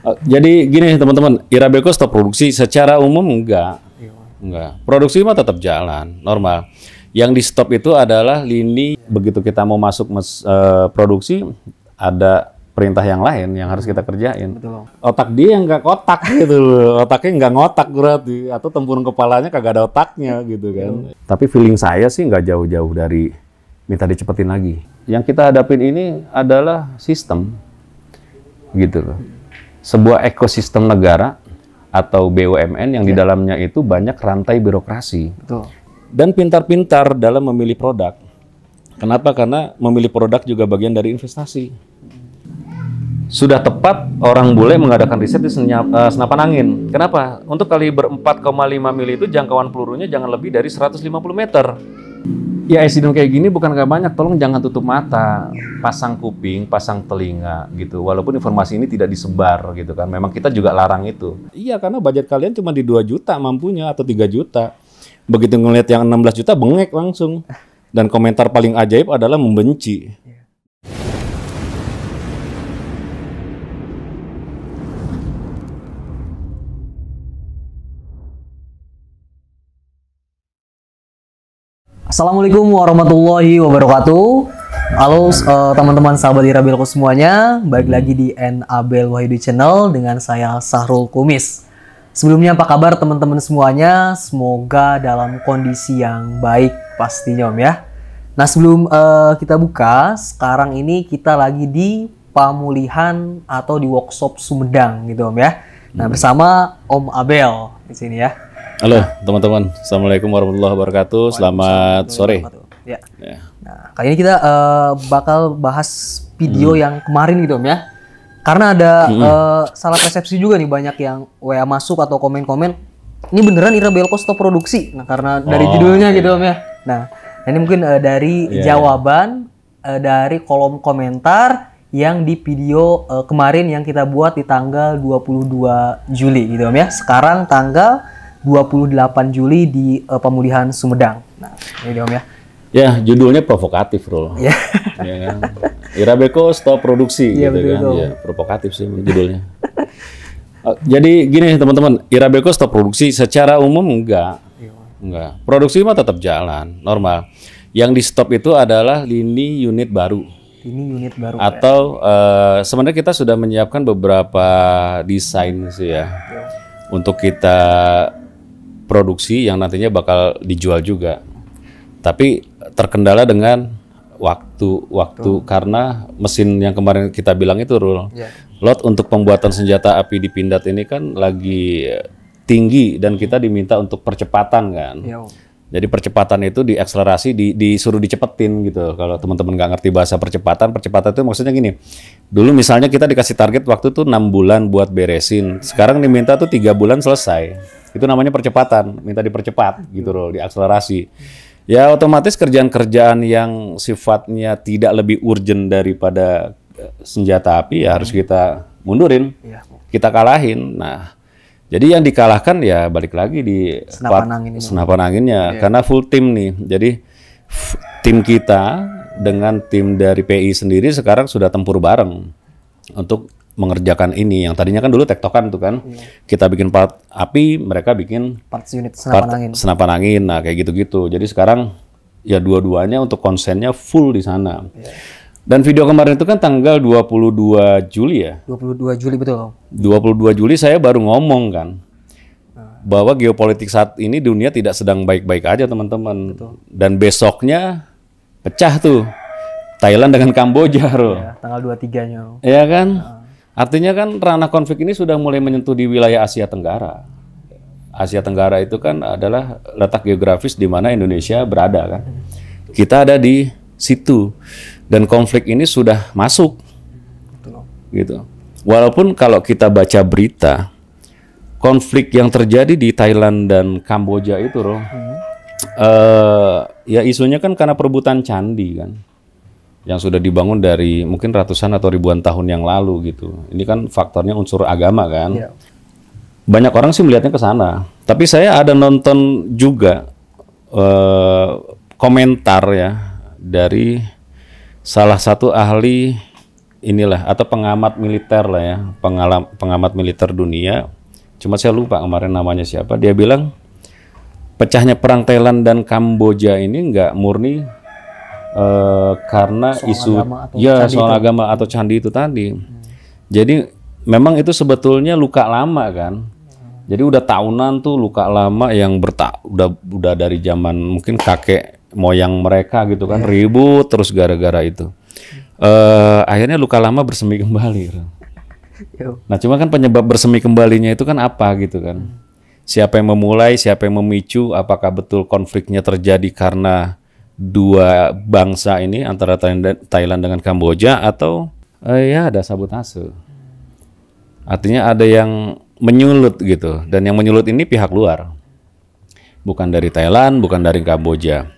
Jadi gini teman-teman, Irabeco stop produksi secara umum enggak. Produksi mah tetap jalan normal. Yang di stop itu adalah lini begitu kita mau masuk produksi ada perintah yang lain yang harus kita kerjain. Betul. Otak dia yang nggak kotak gitu loh. Otaknya nggak ngotak berarti atau tempurung kepalanya kagak ada otaknya gitu kan. Tapi feeling saya sih nggak jauh-jauh dari minta dicepetin lagi. Yang kita hadapin ini adalah sistem gitu loh. Sebuah ekosistem negara atau BUMN yang di dalamnya itu banyak rantai birokrasi. Betul. Dan pintar-pintar dalam memilih produk. Kenapa? Karena memilih produk juga bagian dari investasi. Sudah tepat orang bule mengadakan riset di senapan angin. Kenapa? Untuk kaliber 4,5 mili itu jangkauan pelurunya jangan lebih dari 150 meter. Ya insiden kayak gini bukan gak banyak, tolong jangan tutup mata, pasang kuping, pasang telinga gitu. Walaupun informasi ini tidak disebar gitu kan, memang kita juga larang itu. Iya karena budget kalian cuma di 2 juta mampunya atau 3 juta. Begitu ngeliat yang 16 juta bengek langsung. Dan komentar paling ajaib adalah membenci. Assalamualaikum warahmatullahi wabarakatuh. Halo teman-teman sahabat Irabeco semuanya, balik lagi di Abel Wahyudi Channel dengan saya Sahrul Kumis. Sebelumnya apa kabar teman-teman semuanya? Semoga dalam kondisi yang baik pastinya Om ya. Nah sebelum kita buka, sekarang ini kita lagi di pemulihan atau di workshop Sumedang gitu Om ya. Nah bersama Om Abel di sini ya. Halo teman-teman, Assalamualaikum warahmatullahi wabarakatuh. Selamat sore. Ya. Nah, kali ini kita bakal bahas video yang kemarin gitu Om ya. Karena ada salah persepsi juga nih, banyak yang WA masuk atau komen-komen, ini beneran Irabeco stop produksi. Nah, karena dari judulnya gitu Om ya. Nah, ini mungkin dari jawaban dari kolom komentar yang di video kemarin yang kita buat di tanggal 22 Juli gitu Om ya. Sekarang tanggal 28 Juli di pemulihan Sumedang. Nah, ini Om ya. Ya, judulnya provokatif, Bro. Ya. Ya kan? Irabeco stop produksi Ya, gitu kan. betul. Ya, provokatif sih judulnya. Jadi gini teman-teman, Irabeco stop produksi secara umum enggak. Produksi mah tetap jalan, normal. Yang di stop itu adalah lini unit baru. Ini unit baru. Atau sebenarnya kita sudah menyiapkan beberapa desain sih ya. Untuk kita produksi yang nantinya bakal dijual juga. Tapi terkendala dengan waktu karena mesin yang kemarin kita bilang itu Rul. Lot untuk pembuatan senjata api di Pindad ini kan lagi tinggi dan kita diminta untuk percepatan kan. Jadi percepatan itu diakselerasi, disuruh dicepetin gitu. Kalau teman-teman nggak ngerti bahasa percepatan itu maksudnya gini. Dulu misalnya kita dikasih target waktu tuh 6 bulan buat beresin. Sekarang diminta tuh 3 bulan selesai. Itu namanya percepatan, minta dipercepat gitu loh, diakselerasi. Ya otomatis kerjaan-kerjaan yang sifatnya tidak lebih urgent daripada senjata api ya harus kita mundurin. Kita kalahin. Nah, jadi yang dikalahkan ya balik lagi di senapan anginnya karena full tim nih. Jadi tim kita dengan tim dari PI sendiri sekarang sudah tempur bareng untuk mengerjakan ini. Yang tadinya kan dulu tektokan tuh kan. Kita bikin part api, mereka bikin parts unit senapan angin. Nah, kayak gitu-gitu. Jadi sekarang ya dua-duanya untuk konsennya full di sana. Dan video kemarin itu kan tanggal 22 Juli ya? 22 Juli betul. 22 Juli saya baru ngomong kan bahwa geopolitik saat ini dunia tidak sedang baik-baik aja teman-teman. Dan besoknya pecah tuh Thailand dengan Kamboja Bro. Ya, tanggal 23-nya. Iya kan? Artinya kan ranah konflik ini sudah mulai menyentuh di wilayah Asia Tenggara. Asia Tenggara itu kan adalah letak geografis di mana Indonesia berada kan. Kita ada di situ. Dan konflik ini sudah masuk, gitu. Walaupun kalau kita baca berita, konflik yang terjadi di Thailand dan Kamboja itu, ya isunya kan karena perebutan candi kan, yang sudah dibangun dari mungkin ratusan atau ribuan tahun yang lalu gitu. Ini kan faktornya unsur agama kan. Banyak orang sih melihatnya ke sana. Tapi saya ada nonton juga komentar ya dari salah satu ahli inilah atau pengamat militer lah ya, pengamat militer dunia. Cuma saya lupa kemarin namanya siapa. Dia bilang pecahnya perang Thailand dan Kamboja ini nggak murni karena isu soal agama atau candi itu tadi. Jadi memang itu sebetulnya luka lama kan. Jadi udah tahunan tuh luka lama yang udah dari zaman mungkin kakek moyang mereka gitu kan, ribut terus gara-gara itu. Akhirnya luka lama bersemi kembali. Nah cuma kan penyebab bersemi kembalinya itu kan apa gitu kan? Siapa yang memulai, siapa yang memicu? Apakah betul konfliknya terjadi karena dua bangsa ini antara Thailand dengan Kamboja atau ya ada sabotase? Artinya ada yang menyulut gitu, dan yang menyulut ini pihak luar, bukan dari Thailand, bukan dari Kamboja.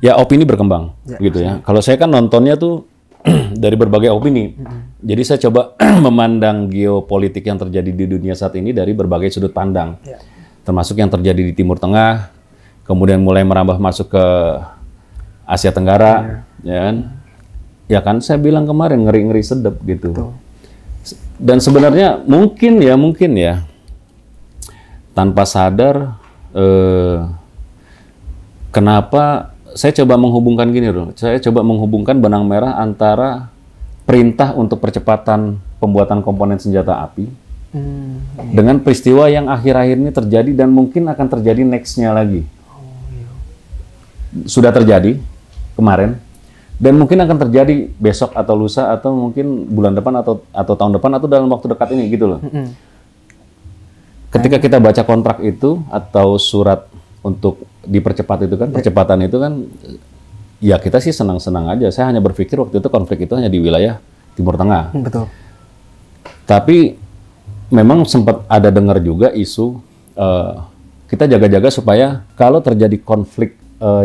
Ya opini berkembang gitu ya. Kalau saya kan nontonnya tuh dari berbagai opini. Jadi saya coba memandang geopolitik yang terjadi di dunia saat ini dari berbagai sudut pandang, termasuk yang terjadi di Timur Tengah, kemudian mulai merambah masuk ke Asia Tenggara, ya kan saya bilang kemarin ngeri-ngeri sedep gitu. Betul. Dan sebenarnya mungkin ya tanpa sadar kenapa saya coba menghubungkan gini loh. Saya coba menghubungkan benang merah antara perintah untuk percepatan pembuatan komponen senjata api dengan peristiwa yang akhir-akhir ini terjadi dan mungkin akan terjadi next-nya lagi. Sudah terjadi kemarin. Dan mungkin akan terjadi besok atau lusa atau mungkin bulan depan atau tahun depan atau dalam waktu dekat ini gitu loh. Ketika kita baca kontrak itu atau surat untuk dipercepat itu kan, percepatan itu kan, ya kita sih senang-senang aja. Saya hanya berpikir waktu itu konflik itu hanya di wilayah Timur Tengah. Betul. Tapi memang sempat ada dengar juga isu kita jaga-jaga supaya kalau terjadi konflik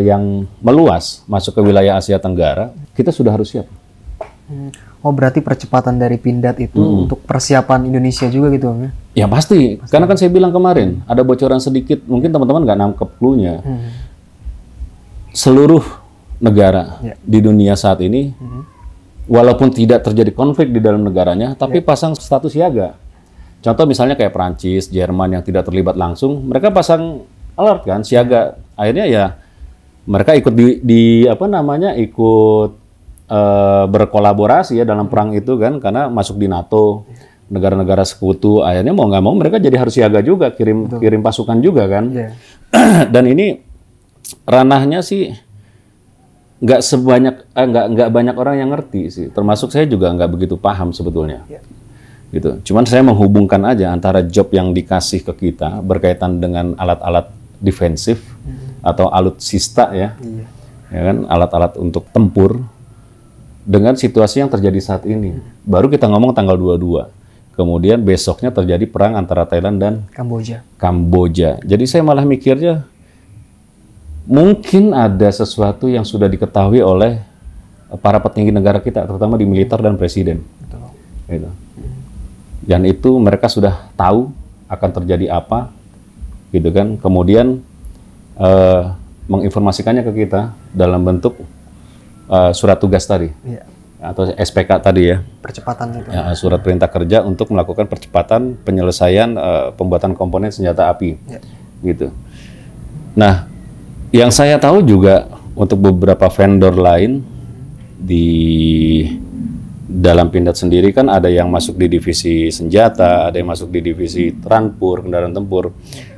yang meluas masuk ke wilayah Asia Tenggara, kita sudah harus siap. Oh berarti percepatan dari Pindad itu untuk persiapan Indonesia juga gitu ya? Ya pasti. Karena kan saya bilang kemarin ada bocoran sedikit, mungkin teman-teman nggak nangkep clue-nya. Seluruh negara di dunia saat ini, walaupun tidak terjadi konflik di dalam negaranya, tapi pasang status siaga. Contoh misalnya kayak Prancis, Jerman yang tidak terlibat langsung, mereka pasang alert kan, siaga. Akhirnya ya mereka ikut ikut berkolaborasi ya dalam perang itu kan, karena masuk di NATO, negara-negara sekutu. Akhirnya mau nggak mau mereka jadi harus siaga juga, kirim pasukan juga kan. Dan ini ranahnya sih nggak banyak orang yang ngerti sih, termasuk saya juga nggak begitu paham sebetulnya. Gitu. Cuman saya menghubungkan aja antara job yang dikasih ke kita berkaitan dengan alat-alat defensif atau alutsista ya kan, alat-alat untuk tempur dengan situasi yang terjadi saat ini. Baru kita ngomong tanggal 22. Kemudian besoknya terjadi perang antara Thailand dan Kamboja. Jadi saya malah mikirnya mungkin ada sesuatu yang sudah diketahui oleh para petinggi negara kita, terutama di militer dan presiden. Gitu. Dan itu mereka sudah tahu akan terjadi apa, gitu kan. Kemudian menginformasikannya ke kita dalam bentuk surat tugas tadi, atau SPK tadi ya. Percepatan itu. Ya, surat perintah kerja untuk melakukan percepatan penyelesaian pembuatan komponen senjata api, gitu. Nah, yang saya tahu juga untuk beberapa vendor lain di dalam Pindad sendiri kan ada yang masuk di divisi senjata, ada yang masuk di divisi transport, kendaraan tempur.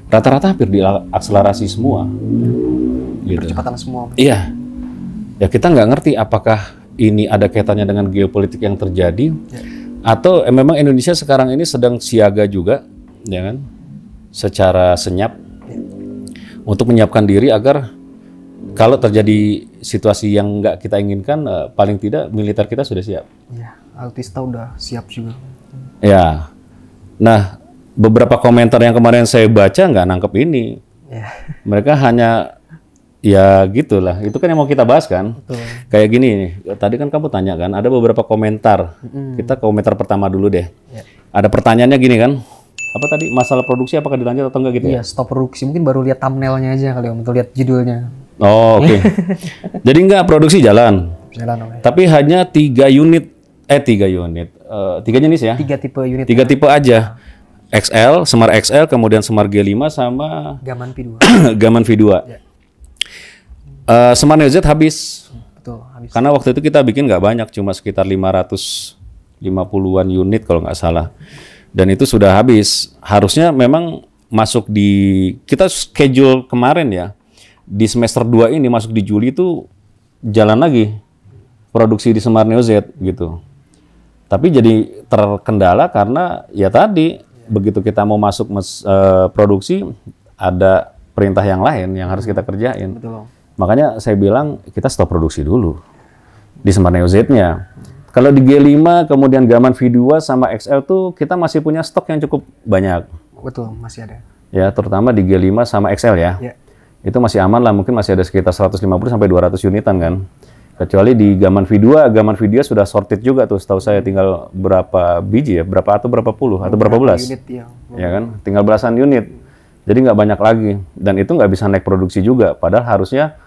Rata-rata hampir diakselerasi semua. Gitu. Percepatan semua. Iya. Ya kita nggak ngerti apakah ini ada kaitannya dengan geopolitik yang terjadi, atau memang Indonesia sekarang ini sedang siaga juga, ya kan? Secara senyap untuk menyiapkan diri agar kalau terjadi situasi yang nggak kita inginkan, paling tidak militer kita sudah siap. Ya, alutsista udah siap juga. Ya. Nah, beberapa komentar yang kemarin saya baca nggak nangkep ini. Mereka hanya ya gitulah. Itu kan yang mau kita bahas kan. Betul. Kayak gini nih. Tadi kan kamu tanya kan, ada beberapa komentar. Kita komentar pertama dulu deh. Ada pertanyaannya gini kan. Apa tadi? Masalah produksi apakah dilanjut atau enggak gitu ya? Iya, stop produksi. Mungkin baru lihat thumbnailnya aja kali Om, atau lihat judulnya. Oh, oke. Jadi enggak produksi jalan. Jalan, Om. Tapi hanya 3 unit 3 unit. 3 jenis ya? 3 tipe unit. 3 tipe aja. XL, Semar XL, kemudian Semar G5 sama Gaman V2. Gaman V2. Ya. Semar Neo Z habis. Betul, habis. Karena waktu itu kita bikin nggak banyak, cuma sekitar 550-an unit kalau nggak salah. Dan itu sudah habis. Harusnya memang masuk di, kita schedule kemarin ya, di semester 2 ini masuk di Juli itu jalan lagi produksi di Semar Neo Z gitu. Tapi jadi terkendala karena ya tadi, begitu kita mau masuk produksi, ada perintah yang lain yang harus kita kerjain. Betul. Makanya saya bilang kita stop produksi dulu di Semar Neo Z-nya. Kalau di G5 kemudian Gaman V2 sama XL tuh kita masih punya stok yang cukup banyak. Betul, masih ada. Ya, terutama di G5 sama XL ya. Ya. Itu masih aman lah, mungkin masih ada sekitar 150 sampai 200 unitan kan. Kecuali di Gaman V2 sudah sorted juga tuh, setahu saya tinggal berapa biji ya, berapa puluh atau berapa belas. Unit, ya. Ya kan, tinggal belasan unit. Jadi nggak banyak lagi, dan itu nggak bisa naik produksi juga. Padahal harusnya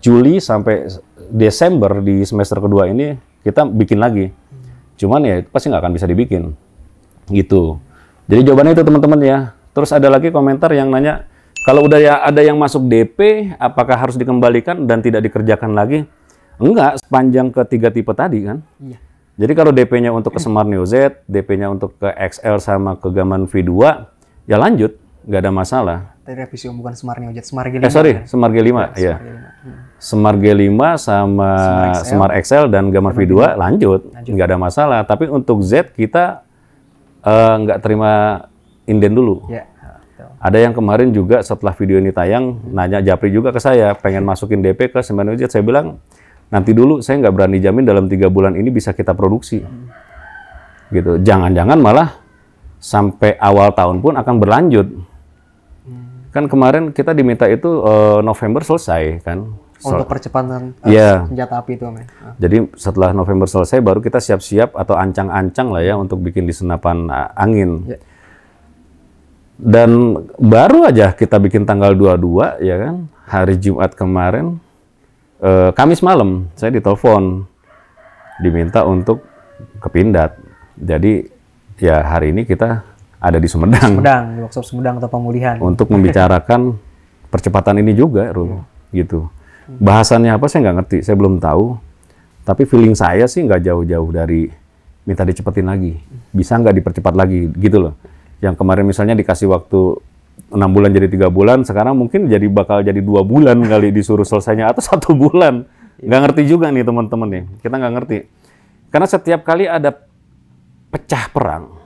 Juli sampai Desember di semester kedua ini kita bikin lagi. Cuman ya itu pasti nggak akan bisa dibikin, gitu. Jadi jawabannya itu teman-teman ya. Terus ada lagi komentar yang nanya, kalau udah ya ada yang masuk DP, apakah harus dikembalikan dan tidak dikerjakan lagi? Enggak, sepanjang ke 3 tipe tadi kan. Iya. Jadi kalau DP-nya untuk ke Semar Neo Z, DP-nya untuk ke XL sama ke Gaman V2, ya lanjut, nggak ada masalah. Tadi revisi bukan Semar Neo Z, Semar G5. Semar G5, ya. Semar G5 sama Semar XL dan Gaman V2 lanjut, nggak ada masalah. Tapi untuk Z kita nggak terima inden dulu. Ya. Ada yang kemarin juga setelah video ini tayang, nanya Japri juga ke saya, pengen masukin DP ke Semar Neo Z. Saya bilang, nanti dulu saya nggak berani jamin dalam 3 bulan ini bisa kita produksi. Gitu. Jangan-jangan malah sampai awal tahun pun akan berlanjut. Kan kemarin kita diminta itu November selesai kan. Untuk percepatan senjata api itu, Om. Jadi setelah November selesai baru kita siap-siap atau ancang-ancang lah ya untuk bikin di senapan angin. Ya. Dan baru aja kita bikin tanggal 22 ya kan, hari Jumat kemarin, Kamis malam saya ditelepon, diminta untuk ke Pindad. Jadi ya hari ini kita ada di Sumedang. Di workshop Sumedang atau pemulihan. Untuk membicarakan percepatan ini juga, gitu. Bahasannya apa saya nggak ngerti, saya belum tahu. Tapi feeling saya sih nggak jauh-jauh dari minta dicepetin lagi. Bisa nggak dipercepat lagi, gitu loh. Yang kemarin misalnya dikasih waktu 6 bulan jadi 3 bulan, sekarang mungkin bakal jadi 2 bulan kali disuruh selesainya, atau 1 bulan. Nggak ngerti juga nih teman-teman nih, kita nggak ngerti. Karena setiap kali ada pecah perang,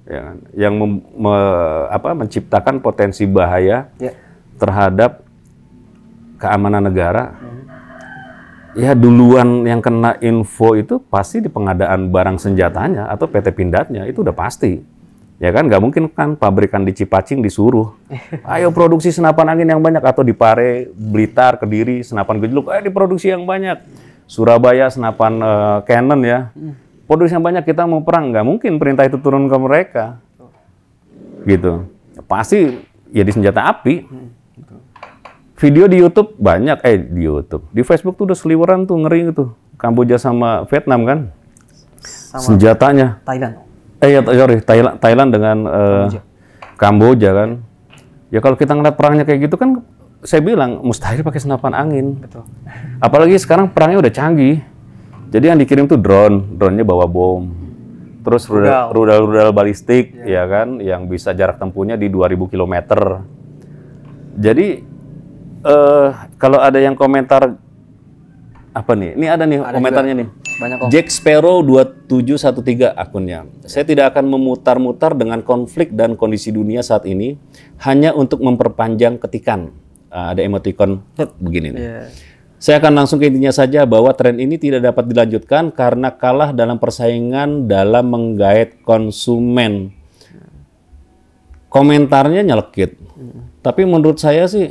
ya kan, yang menciptakan potensi bahaya terhadap keamanan negara, ya duluan yang kena info itu pasti di pengadaan barang senjatanya atau PT Pindadnya, itu udah pasti. Ya kan, nggak mungkin kan pabrikan di Cipacing disuruh, ayo produksi senapan angin yang banyak, atau di Pare, Blitar, Kediri, senapan gejluk, ayo diproduksi yang banyak. Surabaya senapan cannon ya, produksi yang banyak, kita mau perang. Nggak mungkin perintah itu turun ke mereka. Gitu. Pasti ya di senjata api. Video di YouTube banyak, di Facebook tuh udah seliweran tuh, ngeri gitu. Kamboja sama Vietnam kan, senjatanya. Thailand. Thailand dengan Kamboja kan. Ya kalau kita ngeliat perangnya kayak gitu kan, saya bilang mustahil pakai senapan angin. Betul. Apalagi sekarang perangnya udah canggih. Jadi yang dikirim tuh drone-nya bawa bom. Terus rudal balistik, ya kan, yang bisa jarak tempuhnya di 2000 km. Jadi kalau ada yang komentar apa nih? Ini ada nih komentarnya juga. Nih. Banyak, Jack Sparrow 2713 akunnya. Saya tidak akan memutar-mutar dengan konflik dan kondisi dunia saat ini hanya untuk memperpanjang ketikan. Ada emoticon begini nih. Saya akan langsung ke intinya saja bahwa tren ini tidak dapat dilanjutkan karena kalah dalam persaingan dalam menggait konsumen. Komentarnya nyelekit. Tapi menurut saya sih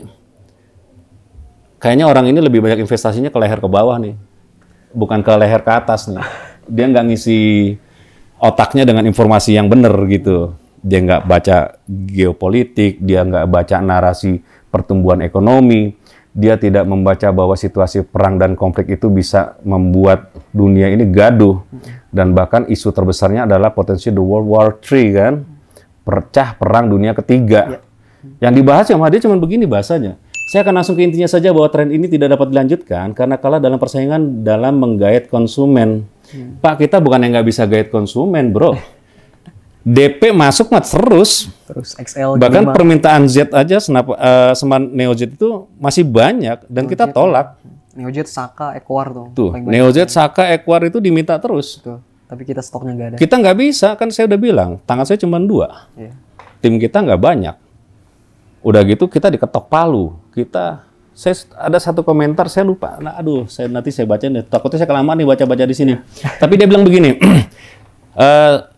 kayaknya orang ini lebih banyak investasinya ke leher ke bawah nih. Bukan ke leher ke atas nih. Dia nggak ngisi otaknya dengan informasi yang benar gitu. Dia nggak baca geopolitik, dia nggak baca narasi pertumbuhan ekonomi, dia tidak membaca bahwa situasi perang dan konflik itu bisa membuat dunia ini gaduh. Dan bahkan isu terbesarnya adalah potensi the World War III kan, pecah perang dunia ketiga. Yang dibahas sama dia cuma begini bahasanya. Saya akan langsung ke intinya saja bahwa tren ini tidak dapat dilanjutkan karena kalah dalam persaingan dalam menggait konsumen. Pak, kita bukan yang nggak bisa gait konsumen, bro. DP masuk mah terus XL bahkan permintaan Z aja sama Neo Z itu masih banyak dan kita tolak. Neo Z, Saka, Equar tuh Neo Z, Saka, Equar itu diminta terus. Tuh. Tapi kita stoknya nggak ada. Kita nggak bisa, kan saya udah bilang tangan saya cuma 2. Tim kita nggak banyak. Udah gitu kita diketok palu. Saya ada satu komentar saya lupa. Nah, nanti saya baca nih. Takutnya saya kelamaan nih baca-baca di sini. Tapi dia bilang begini.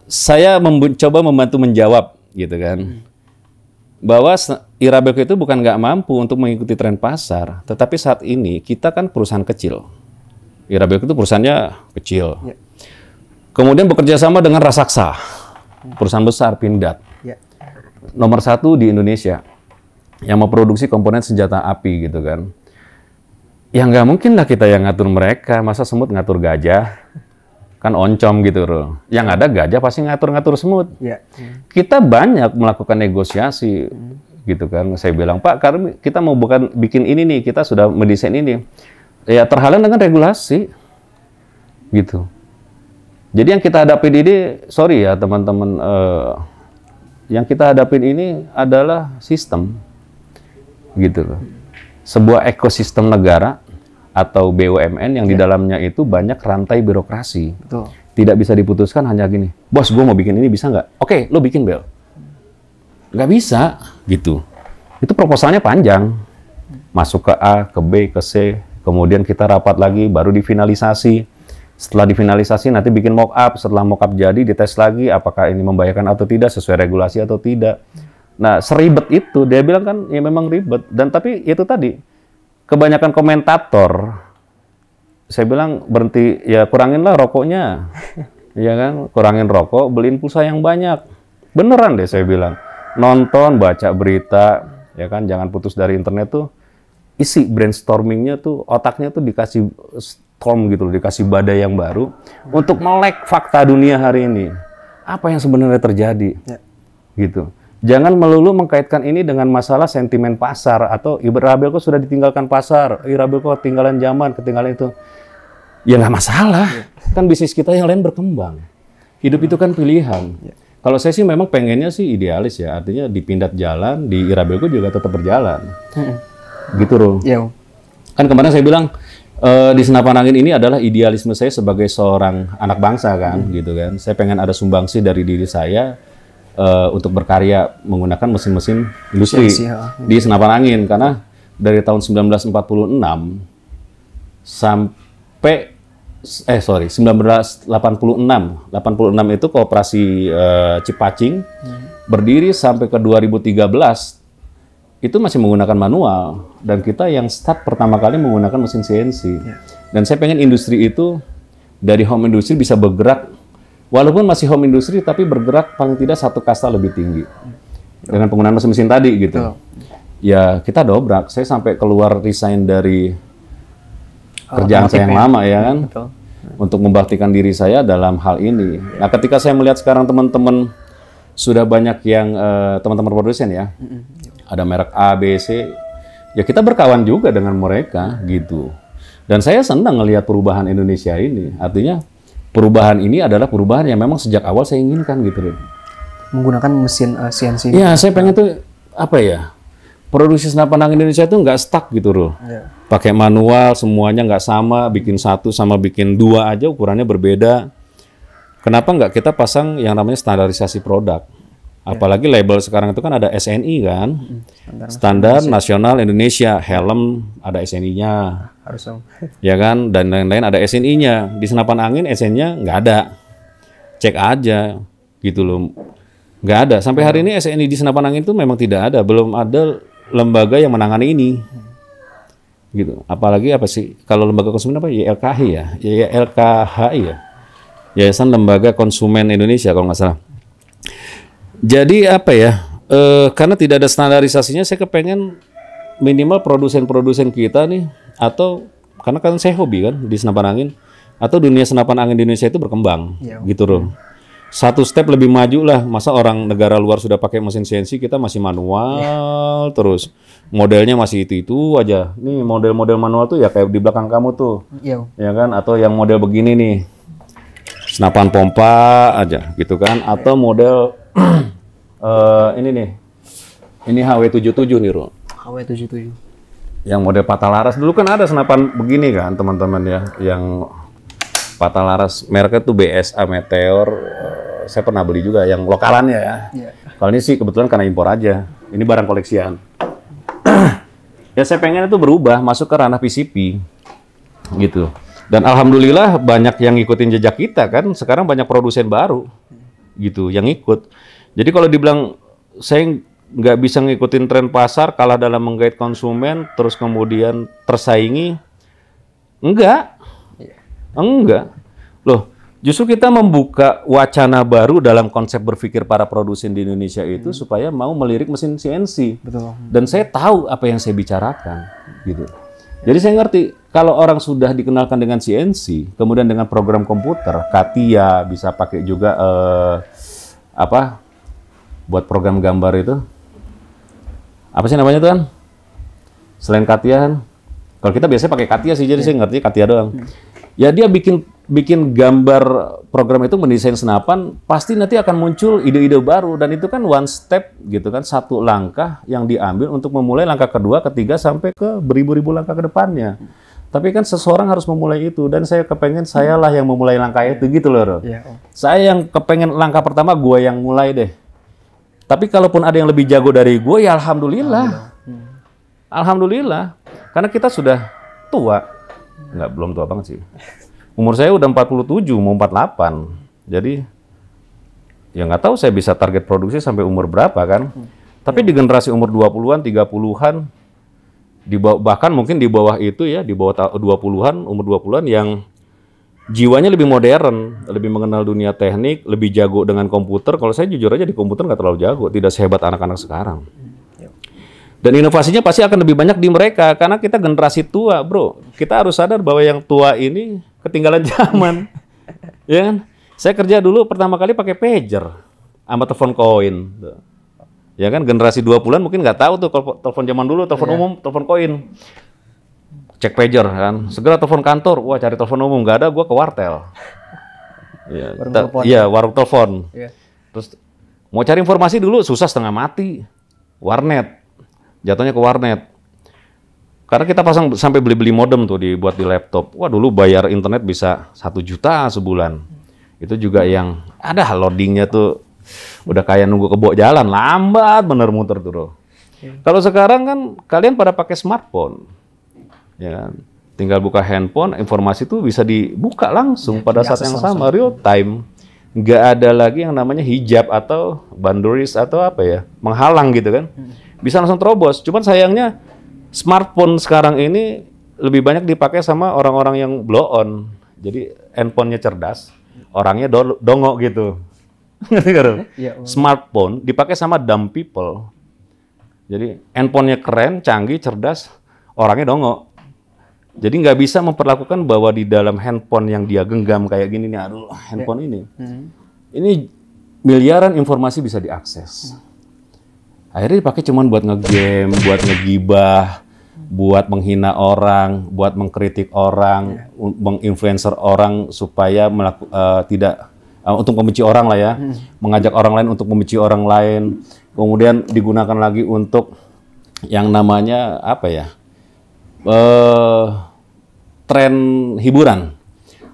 Saya coba membantu menjawab gitu kan. Bahwa Irabelco itu bukan nggak mampu untuk mengikuti tren pasar, tetapi saat ini kita kan perusahaan kecil. Irabelco itu perusahaannya kecil. Kemudian bekerja sama dengan Raksasa, perusahaan besar Pindad. Nomor 1 di Indonesia yang memproduksi komponen senjata api gitu kan. Ya nggak mungkin lah kita yang ngatur mereka, masa semut ngatur gajah. Kan oncom gitu loh. Yang ada gajah pasti ngatur-ngatur semut. Kita banyak melakukan negosiasi gitu kan. Saya bilang, Pak, karena kita mau bukan bikin ini nih, kita sudah mendesain ini. Ya terhalang dengan regulasi gitu. Jadi yang kita hadapin ini, sorry ya teman-teman, yang kita hadapin ini adalah sistem gitu loh. Sebuah ekosistem negara atau BUMN yang di dalamnya itu banyak rantai birokrasi. Betul. Tidak bisa diputuskan hanya gini, bos gue mau bikin ini bisa nggak? Oke, lo bikin Bel. Nggak bisa, gitu. Itu proposalnya panjang. Masuk ke A, ke B, ke C, kemudian kita rapat lagi, baru difinalisasi. Setelah difinalisasi nanti bikin mock up, setelah mock up jadi dites lagi apakah ini membahayakan atau tidak, sesuai regulasi atau tidak. Nah, seribet itu, dia bilang kan ya memang ribet. Dan tapi itu tadi, kebanyakan komentator, saya bilang berhenti, ya kuranginlah rokoknya, ya kan, kurangin rokok, beliin pulsa yang banyak, beneran deh saya bilang, nonton, baca berita, ya kan, jangan putus dari internet tuh, isi brainstormingnya tuh, otaknya tuh dikasih storm gitu, dikasih badai yang baru, untuk melek fakta dunia hari ini, apa yang sebenarnya terjadi, gitu. Jangan melulu mengkaitkan ini dengan masalah sentimen pasar atau Irabelco sudah ditinggalkan pasar, Irabelco ketinggalan zaman, ketinggalan itu. Ya nggak masalah, kan bisnis kita yang lain berkembang. Hidup itu kan pilihan. Kalau saya sih memang pengennya sih idealis ya, artinya di Pindad jalan, di Irabelco juga tetap berjalan. Gitu loh. Kan kemarin saya bilang, di Senapan Angin ini adalah idealisme saya sebagai seorang anak bangsa kan, gitu kan. Saya pengen ada sumbangsi dari diri saya, untuk berkarya menggunakan mesin-mesin industri di Senapan Angin karena dari tahun 1946 sampai 1986 itu Koperasi Cipacing berdiri sampai ke 2013 itu masih menggunakan manual dan kita yang start pertama kali menggunakan mesin CNC dan saya pengen industri itu dari home industry bisa bergerak walaupun masih home industry, tapi bergerak paling tidak satu kasta lebih tinggi. Dengan penggunaan mesin-mesin tadi, gitu. Ya, kita dobrak. Saya sampai keluar resign dari kerjaan saya yang lama, ya kan? Untuk membaktikan diri saya dalam hal ini. Nah, ketika saya melihat sekarang teman-teman sudah banyak yang, teman-teman produsen ya, ada merek A, B, C, ya kita berkawan juga dengan mereka, gitu. Dan saya senang melihat perubahan Indonesia ini. Artinya, perubahan ini adalah perubahan yang memang sejak awal saya inginkan gitu loh. Menggunakan mesin CNC. Iya, saya pengen tuh apa ya? Produksi senapan angin Indonesia itu nggak stuck gitu loh. Pakai manual semuanya nggak sama, bikin 1 sama bikin 2 aja ukurannya berbeda. Kenapa nggak kita pasang yang namanya standarisasi produk? Apalagi label sekarang itu kan ada SNI kan, Standar Nasional Indonesia, helm ada SNI-nya, ya kan, dan lain-lain ada SNI-nya. Di Senapan Angin SN-nya nggak ada, cek aja, gitu loh, nggak ada. Sampai hari ini SNI di Senapan Angin itu memang tidak ada, belum ada lembaga yang menangani ini, gitu. Apalagi apa sih, kalau lembaga konsumen apa? YLKHI ya, YLKHI ya, Yayasan Lembaga Konsumen Indonesia kalau nggak salah. Jadi apa ya, karena tidak ada standarisasinya, saya kepengen minimal produsen-produsen kita nih, atau karena kan saya hobi kan di senapan angin, atau dunia senapan angin di Indonesia itu berkembang, gitu loh. Satu step lebih maju lah. Masa orang negara luar sudah pakai mesin CNC, kita masih manual terus. Modelnya masih itu aja. Nih model-model manual tuh ya kayak di belakang kamu tuh, ya kan? Atau yang model begini nih, senapan pompa aja, gitu kan? Atau model ini nih, ini HW77 nih, Ro. HW77. Yang model patah laras dulu kan ada senapan begini kan, teman-teman ya, yang patah laras mereknya tuh BSA Meteor. Saya pernah beli juga yang lokalannya ya. Kalau ini sih kebetulan karena impor aja. Ini barang koleksian. Ya saya pengen itu berubah masuk ke ranah PCP gitu. Dan alhamdulillah banyak yang ngikutin jejak kita kan. Sekarang banyak produsen baru gitu yang ikut. Jadi kalau dibilang saya nggak bisa ngikutin tren pasar, kalah dalam menggait konsumen, terus kemudian tersaingi, enggak. Loh, justru kita membuka wacana baru dalam konsep berpikir para produsen di Indonesia itu supaya mau melirik mesin CNC. Betul. Dan saya tahu apa yang saya bicarakan, gitu. Jadi saya ngerti kalau orang sudah dikenalkan dengan CNC, kemudian dengan program komputer, CATIA bisa pakai juga buat program gambar itu. Apa sih namanya tuh kan? Selain CATIA kan? Kalau kita biasanya pakai CATIA sih, jadi saya ngerti CATIA doang. Ya dia bikin gambar program itu mendesain senapan, pasti nanti akan muncul ide-ide baru, dan itu kan one step gitu kan, satu langkah yang diambil untuk memulai langkah kedua, ketiga sampai ke beribu-ribu langkah ke depannya. Tapi kan seseorang harus memulai itu, dan saya kepengen sayalah yang memulai langkah itu gitu loh. Saya yang kepengen langkah pertama gue yang mulai deh. Tapi kalaupun ada yang lebih jago dari gue, ya alhamdulillah. Alhamdulillah. Karena kita sudah tua. Belum tua banget sih. Umur saya udah 47, mau 48. Jadi, ya nggak tahu saya bisa target produksi sampai umur berapa kan. Tapi di generasi umur 20-an, 30-an, bahkan mungkin di bawah itu ya, di bawah 20-an, umur 20-an yang jiwanya lebih modern, lebih mengenal dunia teknik, lebih jago dengan komputer. Kalau saya jujur aja di komputer nggak terlalu jago, tidak sehebat anak-anak sekarang. Dan inovasinya pasti akan lebih banyak di mereka, karena kita generasi tua, bro. Kita harus sadar bahwa yang tua ini ketinggalan zaman. Ya kan? Saya kerja dulu pertama kali pakai pager sama telepon koin. Ya kan, generasi 20-an mungkin nggak tahu tuh kalau telepon zaman dulu, telepon umum, telepon koin. Cek pager kan, segera telepon kantor, wah cari telepon umum, nggak ada, gua ke wartel. Iya, warung telepon. Terus mau cari informasi dulu susah setengah mati, warnet, jatuhnya ke warnet. Karena kita pasang sampai beli-beli modem tuh dibuat di laptop. Wah dulu bayar internet bisa 1 juta sebulan. Itu juga yang ada loadingnya tuh udah kayak nunggu kebok jalan, lambat bener muter tuh. Kalau sekarang kan kalian pada pakai smartphone. Ya kan? Tinggal buka handphone, informasi itu bisa dibuka langsung pada saat yang sama, real time. Nggak ada lagi yang namanya hijab atau boundaries atau apa ya, menghalang gitu kan. Bisa langsung terobos. Cuman sayangnya smartphone sekarang ini lebih banyak dipakai sama orang-orang yang blow on. Jadi handphonenya cerdas, orangnya dongok gitu. Ngerti kan? Smartphone dipakai sama dumb people. Jadi handphonenya keren, canggih, cerdas, orangnya dongok. Jadi nggak bisa memperlakukan bahwa di dalam handphone yang dia genggam kayak gini nih, aduh handphone ini miliaran informasi bisa diakses. Akhirnya dipakai cuma buat ngegame, buat ngegibah, buat menghina orang, buat mengkritik orang, menginfluencer orang supaya tidak untuk membenci orang lah ya, mengajak orang lain untuk membenci orang lain. Kemudian digunakan lagi untuk yang namanya apa ya? Tren hiburan,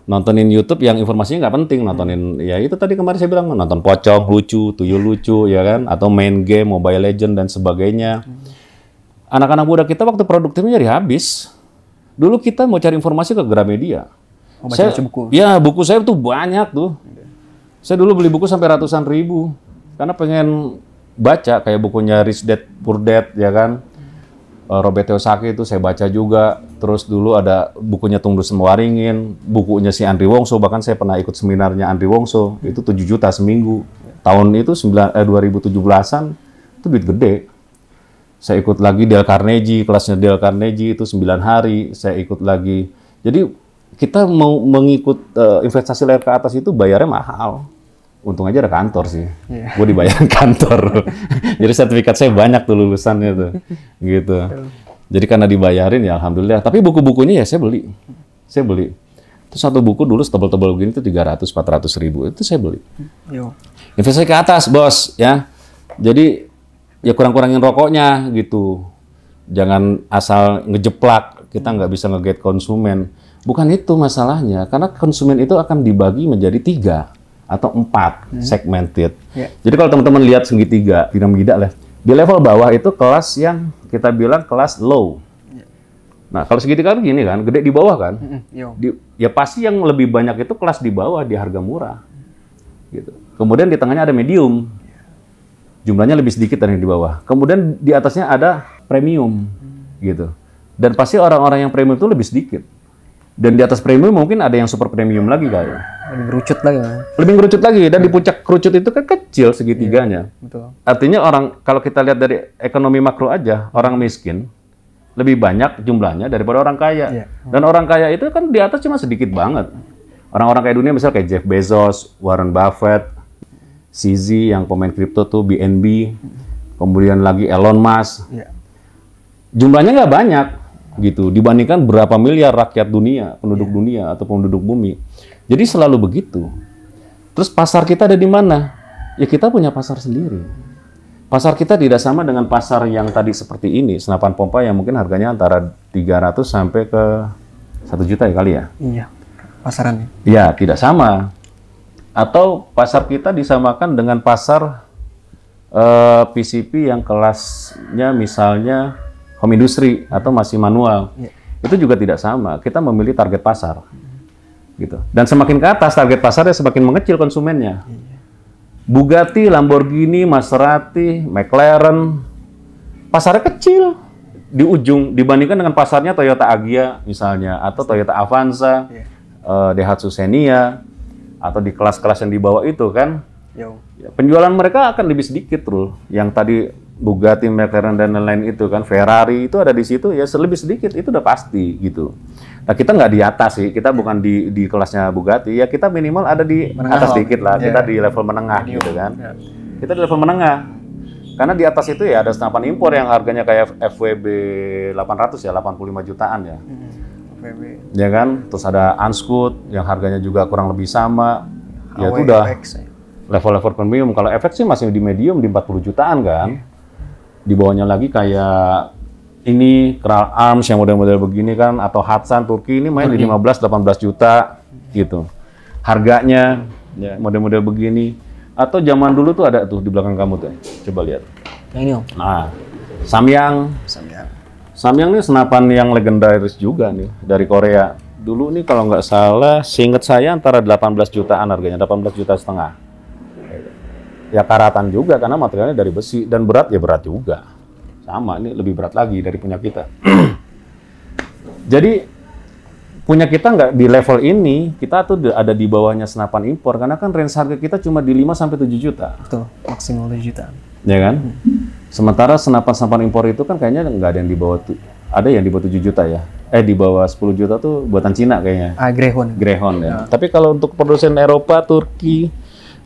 nontonin YouTube yang informasinya nggak penting, nontonin ya itu tadi kemarin saya bilang, nonton pocong lucu, tuyul lucu ya kan, atau main game Mobile Legend dan sebagainya. Anak-anak muda kita waktu produktifnya jadi habis. Dulu kita mau cari informasi ke Gramedia. Baca buku. Ya buku saya tuh banyak tuh. Saya dulu beli buku sampai ratusan ribu karena pengen baca kayak bukunya Rich Dad Poor Dad ya kan. Robert Kiyosaki itu saya baca juga. Terus dulu ada bukunya Tunggu Semwaringin, bukunya si Andri Wongso, bahkan saya pernah ikut seminarnya Andri Wongso, itu 7 juta seminggu. Tahun itu 2017-an, itu duit gede. Saya ikut lagi Dale Carnegie, kelasnya Dale Carnegie itu 9 hari, saya ikut lagi. Jadi kita mau mengikut investasi layar ke atas itu bayarnya mahal. Untung aja ada kantor sih. Gue dibayarin kantor. Jadi sertifikat saya banyak tuh lulusannya tuh. Gitu. Jadi karena dibayarin ya alhamdulillah. Tapi buku-bukunya ya saya beli. Saya beli. Terus satu buku dulu setebal-tebal begini tuh 300-400 ribu. Itu saya beli. Investasi ke atas, bos. Ya. Jadi ya kurang-kurangin rokoknya gitu. Jangan asal ngejeplak. Kita nggak bisa nge-get konsumen. Bukan itu masalahnya. Karena konsumen itu akan dibagi menjadi 3 atau 4 segmented. Jadi kalau teman-teman lihat segitiga, piramida lah. Di level bawah itu kelas yang kita bilang kelas low. Nah, kalau segitiga kan gini kan, gede di bawah kan. Ya pasti yang lebih banyak itu kelas di bawah, di harga murah. Gitu. Kemudian di tengahnya ada medium. Jumlahnya lebih sedikit dari yang di bawah. Kemudian di atasnya ada premium. Gitu. Dan pasti orang-orang yang premium itu lebih sedikit. Dan di atas premium mungkin ada yang super premium lagi kayak. Lebih kerucut lagi. Lebih kerucut lagi. Dan di puncak kerucut itu kan kecil segitiganya. Betul. Artinya kalau kita lihat dari ekonomi makro aja, orang miskin lebih banyak jumlahnya daripada orang kaya. Dan orang kaya itu kan di atas cuma sedikit banget. Orang-orang kaya dunia misalnya kayak Jeff Bezos, Warren Buffett, CZ yang pemain kripto tuh, BNB, kemudian lagi Elon Musk. Jumlahnya nggak banyak gitu dibandingkan berapa miliar rakyat dunia, penduduk dunia atau penduduk bumi. Jadi selalu begitu. Terus pasar kita ada di mana? Ya kita punya pasar sendiri. Pasar kita tidak sama dengan pasar yang tadi seperti ini, senapan pompa yang mungkin harganya antara 300 sampai ke 1 juta ya kali ya? Iya, pasarannya. Iya, tidak sama. Atau pasar kita disamakan dengan pasar PCP yang kelasnya misalnya home industry atau masih manual. Itu juga tidak sama. Kita memilih target pasar. Gitu. Dan semakin ke atas target pasarnya semakin mengecil konsumennya. Bugatti, Lamborghini, Maserati, McLaren, pasarnya kecil di ujung dibandingkan dengan pasarnya Toyota Agya misalnya, atau Toyota Avanza, Daihatsu Xenia, atau di kelas-kelas yang di bawah itu kan. Ya, penjualan mereka akan lebih sedikit, Rul. Yang tadi Bugatti, McLaren dan lain-lain itu kan, Ferrari itu ada di situ ya lebih sedikit, itu udah pasti gitu. Nah, kita nggak di atas sih, kita bukan di kelasnya Bugatti, ya kita minimal ada di atas dikit lah, kita di level menengah gitu kan. Kita di level menengah. Karena di atas itu ya ada senapan impor yang harganya kayak FWB 800 ya, 85 jutaan ya. Ya kan? Terus ada Unscoot yang harganya juga kurang lebih sama. Ya itu udah level-level premium. Kalau FX sih masih di medium di 40 jutaan kan. Di bawahnya lagi kayak ini Kral Arms yang model-model begini kan, atau Hatsan Turki ini main di 15-18 juta gitu. Harganya ya model-model begini. Atau zaman dulu tuh ada tuh di belakang kamu tuh. Coba lihat. Yang ini, Om. Nah, Samyang. Samyang ini senapan yang legendaris juga nih dari Korea. Dulu nih kalau nggak salah, seingat saya antara 18 jutaan harganya, 18 juta setengah. Ya karatan juga karena materialnya dari besi dan berat ya berat juga. Sama, ini lebih berat lagi dari punya kita. Jadi punya kita nggak di level ini, kita tuh ada di bawahnya senapan impor karena kan range harga kita cuma di 5 sampai 7 juta. Betul, maksimal 7 juta. Ya kan? Sementara senapan impor itu kan kayaknya nggak ada yang di bawah, ada yang di bawah 7 juta ya. Di bawah 10 juta tuh buatan Cina kayaknya. Greyhound ya. Tapi kalau untuk produsen Eropa, Turki,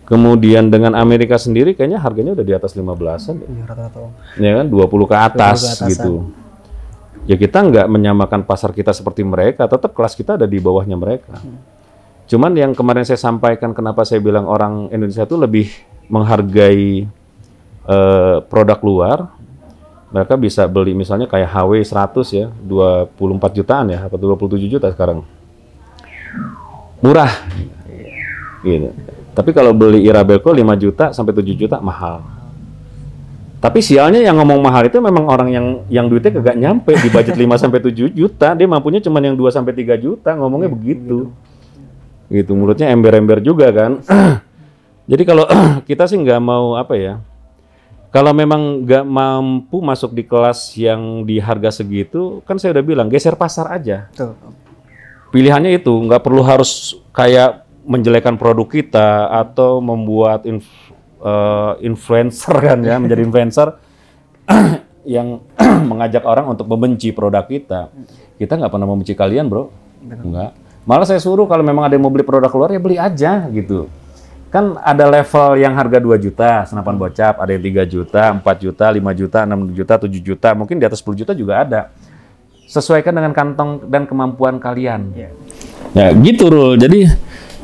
kemudian dengan Amerika sendiri kayaknya harganya udah di atas 15-an. Iya, rata-rata. Ya kan, 20 ke atas gitu. Ya kita nggak menyamakan pasar kita seperti mereka, tetap kelas kita ada di bawahnya mereka. Cuman yang kemarin saya sampaikan kenapa saya bilang orang Indonesia itu lebih menghargai produk luar. Mereka bisa beli misalnya kayak HW 100 ya, 24 jutaan ya, atau 27 juta sekarang. Murah. Gitu. Tapi kalau beli Irabelco 5 juta sampai 7 juta mahal. Tapi sialnya yang ngomong mahal itu memang orang yang duitnya kagak nyampe di budget 5 sampai 7 juta, dia mampunya cuma yang 2 sampai 3 juta, ngomongnya begitu. Gitu, mulutnya ember-ember juga kan. Jadi kalau kita sih nggak mau apa ya. Kalau memang nggak mampu masuk di kelas yang di harga segitu, kan saya udah bilang geser pasar aja. Pilihannya itu nggak perlu harus kayak menjelekan produk kita atau membuat influencer kan ya, menjadi influencer. yang mengajak orang untuk membenci produk kita. Kita nggak pernah membenci kalian, bro. Enggak. Malah saya suruh kalau memang ada yang mau beli produk luar ya beli aja gitu. Kan ada level yang harga 2 juta, senapan bocap, ada yang 3 juta, 4 juta, 5 juta, 6 juta, 7 juta, mungkin di atas 10 juta juga ada. Sesuaikan dengan kantong dan kemampuan kalian. Ya gitu, Rul. Jadi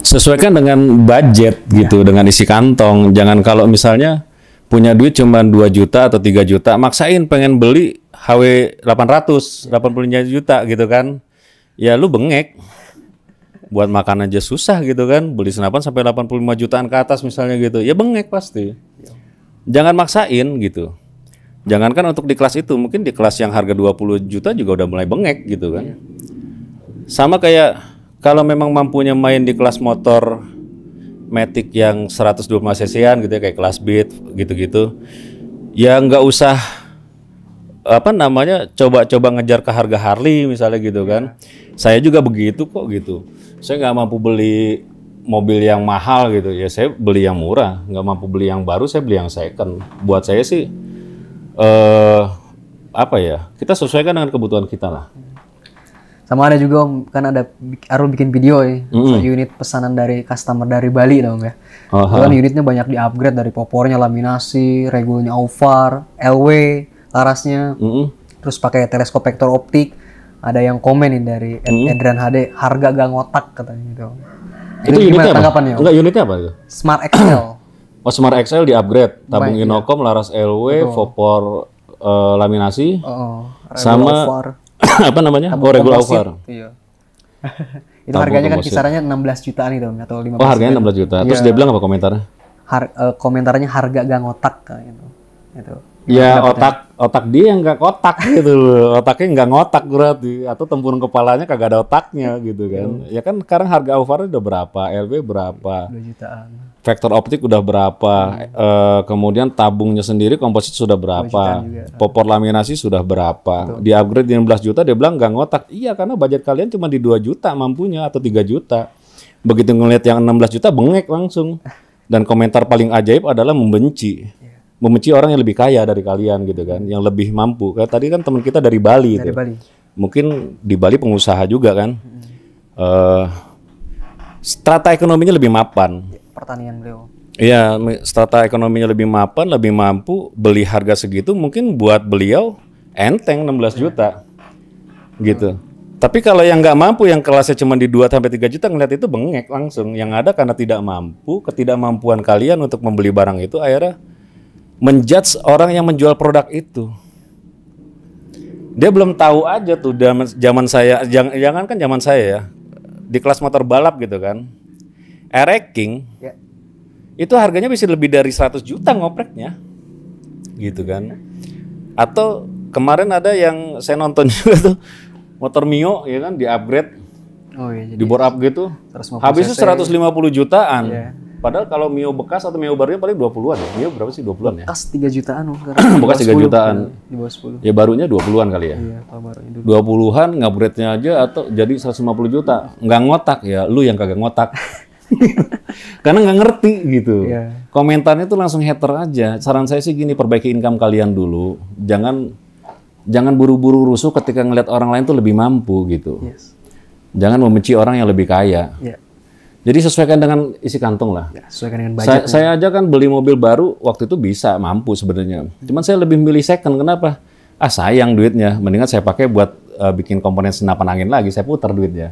sesuaikan dengan budget gitu, dengan isi kantong. Jangan kalau misalnya punya duit cuma 2 juta atau 3 juta, maksain pengen beli HW 800, 85 juta gitu kan. Ya lu bengek. Buat makan aja susah gitu kan, beli senapan sampai 85 jutaan ke atas misalnya gitu, ya bengek pasti. Jangan maksain gitu. Jangankan untuk di kelas itu, mungkin di kelas yang harga 20 juta juga udah mulai bengek gitu kan. Sama kayak kalau memang mampunya main di kelas motor Matic yang 125 cc-an gitu ya, kayak kelas Beat gitu-gitu. Ya nggak usah coba-coba ngejar ke harga Harley misalnya gitu kan. Saya juga begitu kok gitu. Saya nggak mampu beli mobil yang mahal gitu ya, saya beli yang murah. Nggak mampu beli yang baru, saya beli yang second. Buat saya sih kita sesuaikan dengan kebutuhan kita lah. Sama ada juga Om, kan ada Arul bikin video ya, unit pesanan dari customer dari Bali Om ya. Itu kan unitnya banyak di-upgrade dari popornya, laminasi, regulnya Aufar, LW, larasnya, terus pakai teleskop vektor optik. Ada yang komen nih dari Edran HD, harga gak ngotak katanya gitu. Itu unitnya apa? Tanggapannya? Enggak, unitnya apa itu? Smart XL. Oh, Smart XL di-upgrade, tabung Inokom, laras LW, vopor laminasi, sama apa namanya? Oh, regular Aufar. Iya. Itu harganya kan kisarannya 16 jutaan itu atau 15 jutaan. Oh, harganya 16 juta. Terus dia bilang apa komentarnya? Komentarnya harga gak ngotak gitu. Itu. Ya otak dia yang nggak kotak gitu loh, otaknya nggak ngotak berarti, atau tempurung kepalanya kagak ada otaknya gitu kan. Ya kan sekarang harga Aufar udah berapa, LW berapa, 2 jutaan. Vektor optik udah berapa, kemudian tabungnya sendiri komposit sudah berapa, popor laminasi sudah berapa, di upgrade di 16 juta dia bilang nggak ngotak. Iya karena budget kalian cuma di 2 juta mampunya atau 3 juta. Begitu ngelihat yang 16 juta bengek langsung. Dan komentar paling ajaib adalah membenci orang yang lebih kaya dari kalian gitu kan, yang lebih mampu. Kayak tadi kan teman kita dari Bali itu. Mungkin di Bali pengusaha juga kan. Strata ekonominya lebih mapan. Pertanian beliau. Iya, strata ekonominya lebih mapan, lebih mampu, beli harga segitu mungkin buat beliau enteng 16 juta. Gitu. Tapi kalau yang nggak mampu, yang kelasnya cuma di 2 sampai 3 juta ngeliat itu bengek langsung. Yang ada karena tidak mampu, ketidakmampuan kalian untuk membeli barang itu akhirnya menjudge orang yang menjual produk itu. Dia belum tahu aja tuh zaman saya, jangan kan zaman saya ya, di kelas motor balap gitu kan, King itu harganya bisa lebih dari 100 juta ngopreknya, gitu kan. Atau kemarin ada yang saya nonton juga tuh, motor Mio ya kan, di upgrade, di bore up gitu, habisnya 150 jutaan. Padahal kalau Mio bekas atau Mio barunya paling 20-an ya. Mio berapa sih? 20-an ya? Bekas 3 jutaan. Bekas 3 jutaan. Di bawah 10. Ya barunya 20-an kali ya? Iya, kalau barunya 20-an ngupgrade-nya aja atau jadi 150 juta. Nggak ngotak ya, lu yang kagak ngotak. Karena nggak ngerti gitu. Komentarnya tuh langsung hater aja. Saran saya sih gini, perbaiki income kalian dulu. Jangan buru-buru rusuh ketika ngeliat orang lain tuh lebih mampu gitu. Jangan membenci orang yang lebih kaya. Jadi sesuaikan dengan isi kantong lah. Sesuaikan dengan budget. Saya aja kan beli mobil baru waktu itu bisa mampu sebenarnya. Cuman saya lebih milih second. Kenapa? Sayang duitnya. Mendingan saya pakai buat bikin komponen senapan angin lagi. Saya putar duitnya.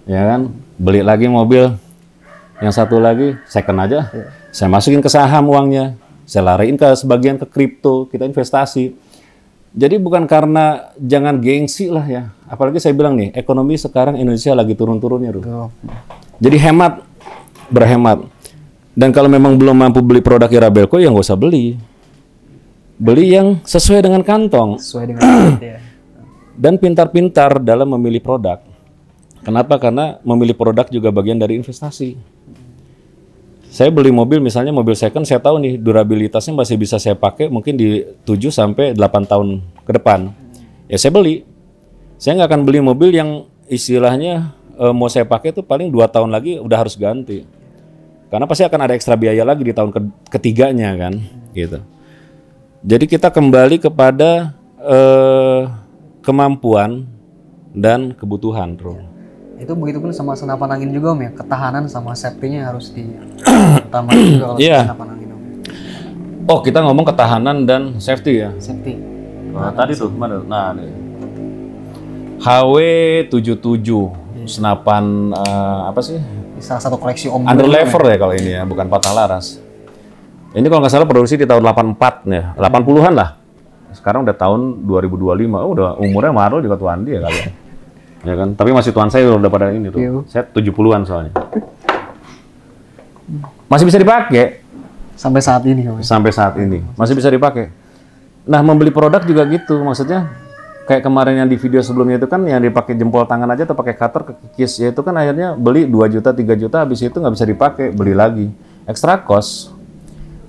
Ya kan? Beli lagi mobil. Yang satu lagi second aja. Saya masukin ke saham uangnya. Saya lariin ke sebagian ke kripto. Kita investasi. Jadi bukan karena jangan gengsi lah ya. Apalagi saya bilang nih, ekonomi sekarang Indonesia lagi turun-turunnya. Jadi berhemat. Dan kalau memang belum mampu beli produk Irabelco, ya nggak usah beli. Beli yang sesuai dengan kantong. Sesuai dengan budget ya. Dan pintar-pintar dalam memilih produk. Kenapa? Karena memilih produk juga bagian dari investasi. Saya beli mobil, misalnya mobil second, saya tahu nih durabilitasnya masih bisa saya pakai mungkin di 7 sampai 8 tahun ke depan. Ya saya beli. Saya nggak akan beli mobil yang istilahnya mau saya pakai itu paling 2 tahun lagi udah harus ganti. Karena pasti akan ada ekstra biaya lagi di tahun ketiganya kan, gitu. Jadi kita kembali kepada kemampuan dan kebutuhan, bro. Itu begitu pun sama senapan angin juga Om ya, ketahanan sama safety-nya harus diutamakan juga kalau senapan angin Om. Oh, kita ngomong ketahanan dan safety ya. Safety. Nah, tadi tuh mana? Nah, nih. HW77 senapan apa sih? Salah satu koleksi Om. Underlever ya kalau ini ya, bukan patah laras. Ini kalau nggak salah produksi di tahun 84 ya, 80-an lah. Sekarang udah tahun 2025, udah umurnya Marul juga tuan dia kali ya. Ya kan, tapi masih tuan saya udah pada ini tuh. Saya 70-an soalnya. Masih bisa dipakai sampai saat ini Om. Sampai saat ini masih bisa dipakai. Nah, membeli produk juga gitu, maksudnya kayak kemarin yang di video sebelumnya itu kan yang dipakai jempol tangan aja atau pakai cutter ke kikis, ya itu kan akhirnya beli 2 juta, 3 juta, habis itu nggak bisa dipakai, beli lagi. Extra cost.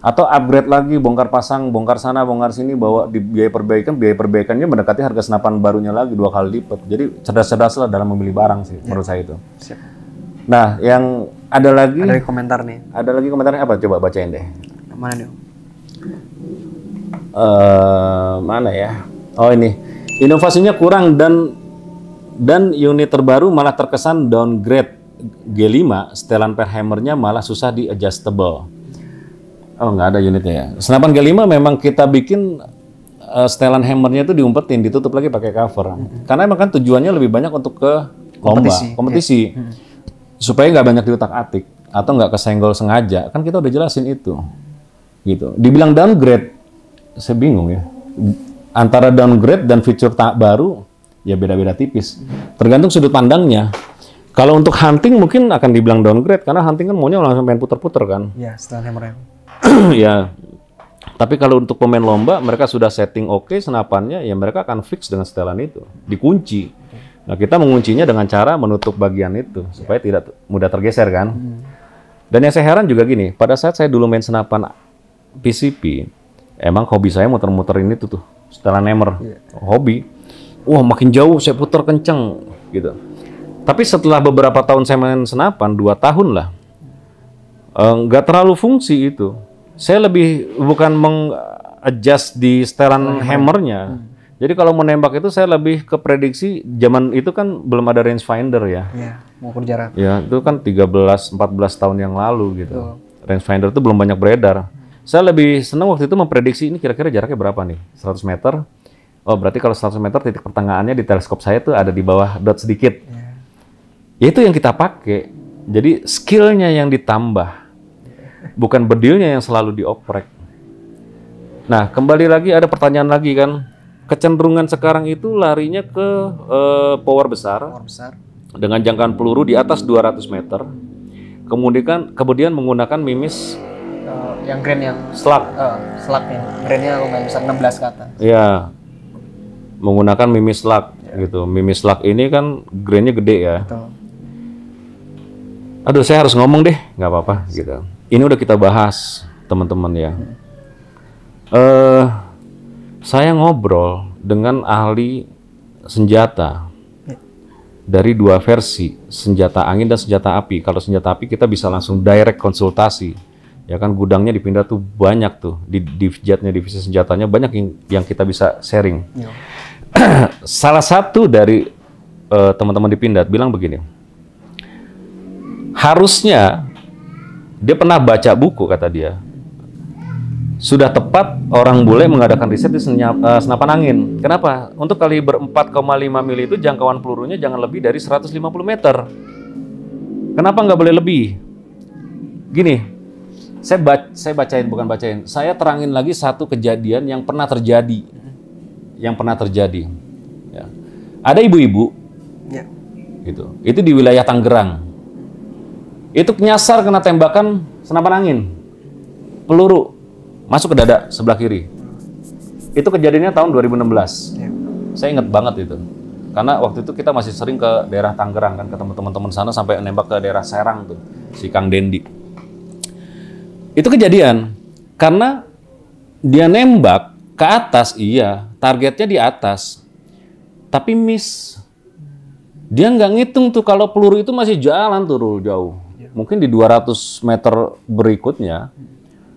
Atau upgrade lagi, bongkar pasang, bongkar sana, bongkar sini, bawa di biaya perbaikannya mendekati harga senapan barunya lagi 2 kali lipat. Jadi cerdas-cerdas lah dalam membeli barang sih, menurut saya itu. Siap. Nah, yang ada lagi komentar nih. Ada lagi komentarnya apa? Coba bacain deh. Mana nih Om? Mana ya? Oh ini, inovasinya kurang dan unit terbaru malah terkesan downgrade. G5 setelan per hammernya malah susah di adjustable. Oh, nggak ada unitnya ya. Senapan G5 memang kita bikin setelan hammernya itu diumpetin, ditutup lagi pakai cover. Karena emang kan tujuannya lebih banyak untuk ke lomba, kompetisi. Supaya nggak banyak diutak-atik atau nggak kesenggol sengaja. Kan kita udah jelasin itu. Gitu. Dibilang downgrade, saya bingung ya. Antara downgrade dan feature baru, ya beda-beda tipis. Tergantung sudut pandangnya. Kalau untuk hunting mungkin akan dibilang downgrade, karena hunting kan maunya langsung pengen puter-puter kan. Ya, setelan hammer. Ya, tapi kalau untuk pemain lomba, mereka sudah setting oke senapannya, ya mereka akan fix dengan setelan itu, dikunci. Nah, kita menguncinya dengan cara menutup bagian itu, supaya tidak mudah tergeser kan. Dan yang saya heran juga gini, pada saat saya dulu main senapan PCP, emang hobi saya muter-muterin itu tuh, setelan hammer, hobi. Wah, makin jauh saya puter kenceng, gitu. Tapi setelah beberapa tahun saya main senapan, 2 tahun lah, nggak terlalu fungsi itu. Saya lebih bukan meng-adjust di setelan hammernya. Jadi kalau menembak itu saya lebih ke prediksi, zaman itu kan belum ada rangefinder ya. Iya, mengukur jarak. Ya, itu kan 13-14 tahun yang lalu gitu. Rangefinder itu belum banyak beredar. Saya lebih senang waktu itu memprediksi ini kira-kira jaraknya berapa nih? 100 meter. Oh, berarti kalau 100 meter titik pertengahannya di teleskop saya tuh ada di bawah dot sedikit. Ya itu yang kita pakai. Jadi skillnya yang ditambah. Bukan bedilnya yang selalu dioprek. Nah, kembali lagi ada pertanyaan lagi kan. Kecenderungan sekarang itu larinya ke power besar. Dengan jangkauan peluru di atas 200 meter. Kemudian menggunakan mimis yang grain yang slug. Slugnya. Grainnya lumayan besar, 16 ke atas. Iya. Menggunakan mimis slug gitu. Mimis slug ini kan grainnya gede ya. Betul. Aduh, saya harus ngomong deh, nggak apa-apa gitu. Ini udah kita bahas, teman-teman ya. Saya ngobrol dengan ahli senjata dari 2 versi, senjata angin dan senjata api. Kalau senjata api kita bisa langsung direct konsultasi, ya kan, gudangnya dipindah tuh banyak tuh di divjatnya, divisi senjatanya banyak yang kita bisa sharing. Salah satu dari teman-teman di Pindad bilang begini, harusnya dia pernah baca buku, kata dia, sudah tepat orang bule mengadakan riset di senapan angin. Kenapa? Untuk kaliber 4,5 mili itu jangkauan pelurunya jangan lebih dari 150 meter. Kenapa nggak boleh lebih? Gini, saya bacain, bukan bacain. Saya terangin lagi satu kejadian yang pernah terjadi. Ya. Ada ibu-ibu, gitu. Itu di wilayah Tangerang. Itu nyasar kena tembakan senapan angin, peluru masuk ke dada sebelah kiri. Itu kejadiannya tahun 2016. Saya ingat banget itu, karena waktu itu kita masih sering ke daerah Tangerang kan, ketemu teman-teman sana sampai nembak ke daerah Serang tuh, si Kang Dendi. Itu kejadian karena dia nembak ke atas, iya, targetnya di atas, tapi miss. Dia nggak ngitung tuh kalau peluru itu masih jalan tuh jauh. Mungkin di 200 meter berikutnya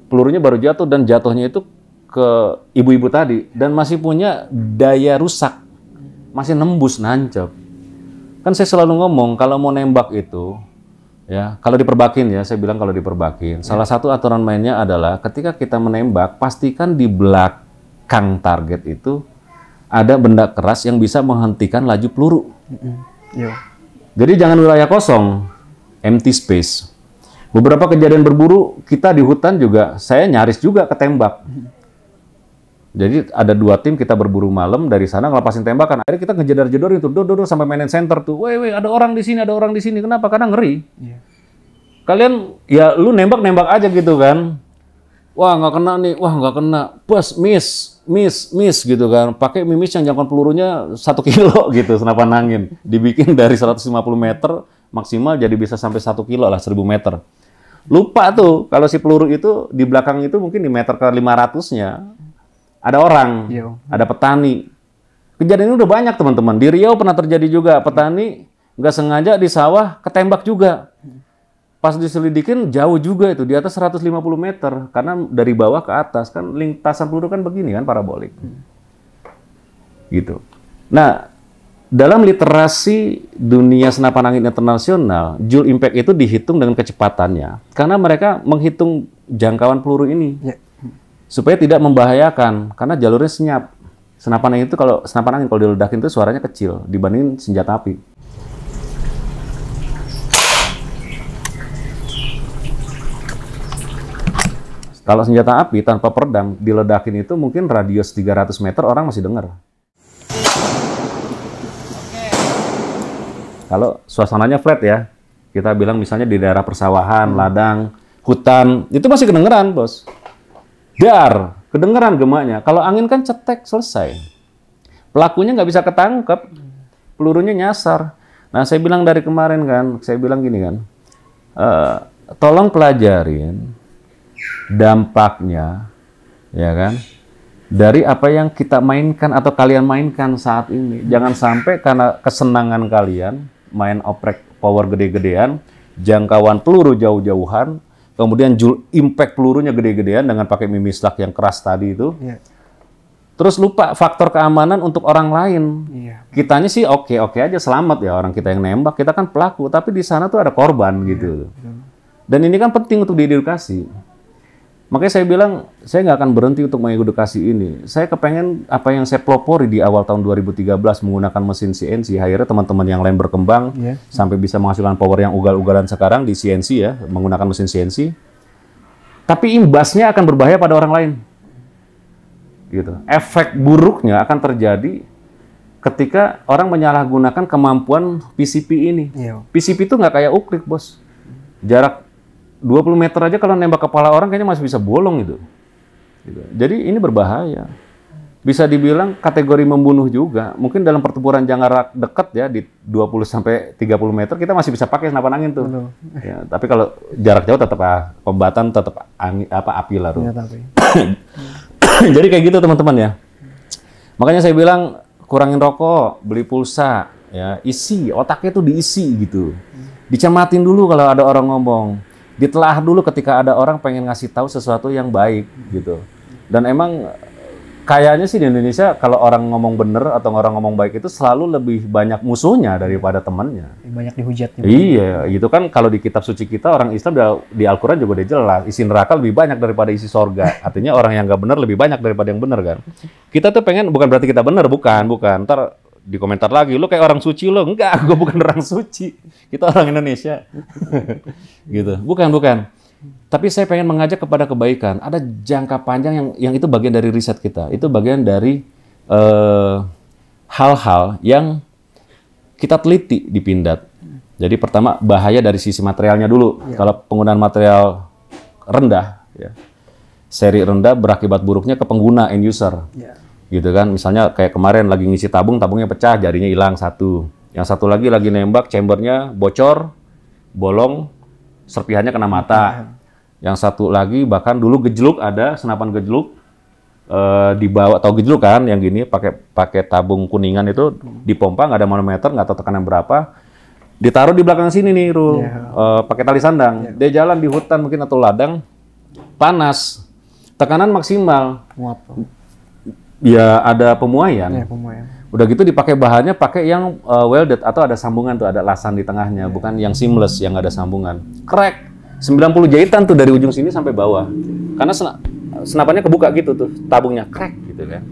pelurunya baru jatuh, dan jatuhnya itu ke ibu-ibu tadi dan masih punya daya rusak, masih nembus nancep. Kan saya selalu ngomong kalau mau nembak itu, ya kalau diperbakin ya, saya bilang kalau diperbakin. Salah satu aturan mainnya adalah ketika kita menembak, pastikan di belakang target itu ada benda keras yang bisa menghentikan laju peluru. Jadi jangan wilayah kosong, empty space. Beberapa kejadian berburu kita di hutan juga, saya nyaris juga ketembak. Jadi ada 2 tim kita berburu malam dari sana ngelepasin tembakan. Akhirnya kita ngejedar-jedor itu, dor sampai main center tuh. Weh, ada orang di sini, ada orang di sini. Kenapa? Karena ngeri. Kalian ya lu nembak aja gitu kan. Wah nggak kena nih, wah nggak kena. Bos, miss gitu kan. Pakai mimis yang jangkauan pelurunya 1 kilo gitu senapan angin. Dibikin dari 150 meter maksimal jadi bisa sampai 1 kilo lah 1000 meter. Lupa tuh kalau si peluru itu di belakang itu mungkin di meter ke 500-nya. Ada orang, ada petani. Kejadian ini udah banyak teman-teman. Di Riau pernah terjadi juga. Petani nggak sengaja di sawah ketembak juga. Pas diselidikin jauh juga itu. Di atas 150 meter. Karena dari bawah ke atas. Kan lintasan peluru kan begini kan, parabolik. Gitu. Nah, dalam literasi dunia senapan angin internasional, joule impact itu dihitung dengan kecepatannya. Karena mereka menghitung jangkauan peluru ini. Supaya tidak membahayakan, karena jalurnya senyap. Senapan angin itu kalau diledakin itu suaranya kecil dibandingin senjata api. Kalau senjata api tanpa peredam diledakin itu mungkin radius 300 meter orang masih dengar. Kalau suasananya flat ya, kita bilang misalnya di daerah persawahan, ladang, hutan, itu masih kedengeran, bos. Kedengeran gemaknya. Kalau angin kan cetek, selesai. Pelakunya nggak bisa ketangkep, pelurunya nyasar. Nah, saya bilang dari kemarin kan, saya bilang gini kan, tolong pelajarin dampaknya, ya kan, dari apa yang kita mainkan atau kalian mainkan saat ini. Jangan sampai karena kesenangan kalian, main oprek power gede-gedean, jangkauan peluru jauh-jauhan, kemudian joule impact pelurunya gede-gedean dengan pakai mimislak yang keras tadi itu. Terus lupa faktor keamanan untuk orang lain. Kitanya sih oke aja, selamat ya orang kita yang nembak, kita kan pelaku, tapi di sana tuh ada korban gitu. Dan ini kan penting untuk diedukasi. Makanya saya bilang, saya nggak akan berhenti untuk mengedukasi ini. Saya kepengen apa yang saya pelopori di awal tahun 2013 menggunakan mesin CNC, akhirnya teman-teman yang lain berkembang sampai bisa menghasilkan power yang ugal-ugalan sekarang di CNC ya, menggunakan mesin CNC. Tapi imbasnya akan berbahaya pada orang lain. Gitu. Efek buruknya akan terjadi ketika orang menyalahgunakan kemampuan PCP ini. PCP itu nggak kayak uklik, bos. Jarak 20 meter aja kalau nembak kepala orang kayaknya masih bisa bolong itu. Gitu. Jadi ini berbahaya. Bisa dibilang kategori membunuh juga. Mungkin dalam pertempuran jarak dekat ya di 20-30 meter kita masih bisa pakai senapan angin tuh. Ya, tapi kalau jarak jauh tetap kombatan tetap api lah tuh. Jadi kayak gitu teman-teman ya. Makanya saya bilang kurangin rokok, beli pulsa, ya isi otaknya tuh diisi gitu. Dicamatin dulu kalau ada orang ngomong. Ditelaah dulu ketika ada orang pengen ngasih tahu sesuatu yang baik gitu. Dan emang kayaknya sih di Indonesia kalau orang ngomong bener atau orang ngomong baik itu selalu lebih banyak musuhnya daripada temannya. Banyak dihujat. Iya, gitu kan kalau di kitab suci kita orang Islam di Al-Quran juga udah jelas isi neraka lebih banyak daripada isi sorga. Artinya orang yang nggak bener lebih banyak daripada yang bener kan. Kita tuh pengen bukan berarti kita bener, bukan. Ntar di komentar lagi, lu kayak orang suci lo. Enggak, gue bukan orang suci. Kita orang Indonesia. Gitu. Bukan. Tapi saya pengen mengajak kepada kebaikan. Ada jangka panjang yang itu bagian dari riset kita. Itu bagian dari hal-hal yang kita teliti di Pindad. Jadi pertama, bahaya dari sisi materialnya dulu. Kalau penggunaan material rendah, ya, seri rendah berakibat buruknya ke pengguna, end user. Gitu kan, misalnya kayak kemarin lagi ngisi tabungnya pecah, jarinya hilang satu. Yang satu lagi nembak, chambernya bocor, bolong, serpihannya kena mata. Yang satu lagi bahkan dulu gejluk, ada senapan gejluk, dibawa, tahu gejluk kan, yang gini pakai tabung kuningan itu dipompa, nggak ada manometer, nggak tahu tekanan berapa, ditaruh di belakang sini nih, pakai tali sandang. Dia jalan di hutan mungkin atau ladang, panas. tekanan maksimal. Muap. Ya ada pemuaian. Ya, pemuaian. Udah gitu dipakai bahannya pakai yang welded atau ada sambungan tuh, ada lasan di tengahnya, bukan yang seamless yang ada sambungan. Crack. 90 jahitan tuh dari ujung sini sampai bawah. Karena senapannya kebuka gitu tuh, tabungnya crack gitu kan.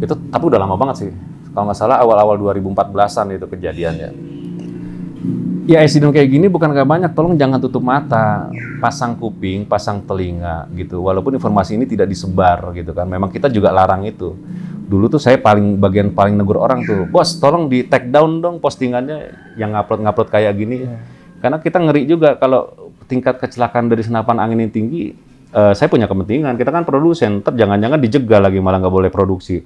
Itu tapi udah lama banget sih. Kalau nggak salah awal-awal 2014-an itu kejadiannya. Ya insiden kayak gini bukan nggak banyak, tolong jangan tutup mata, pasang kuping, pasang telinga gitu. Walaupun informasi ini tidak disebar gitu kan, memang kita juga larang itu. Dulu tuh saya bagian paling negur orang tuh, bos tolong di take down dong postingannya yang ngupload kayak gini. Karena kita ngeri juga kalau tingkat kecelakaan dari senapan angin yang tinggi, saya punya kepentingan, kita kan produsen, jangan-jangan dijegal lagi malah nggak boleh produksi.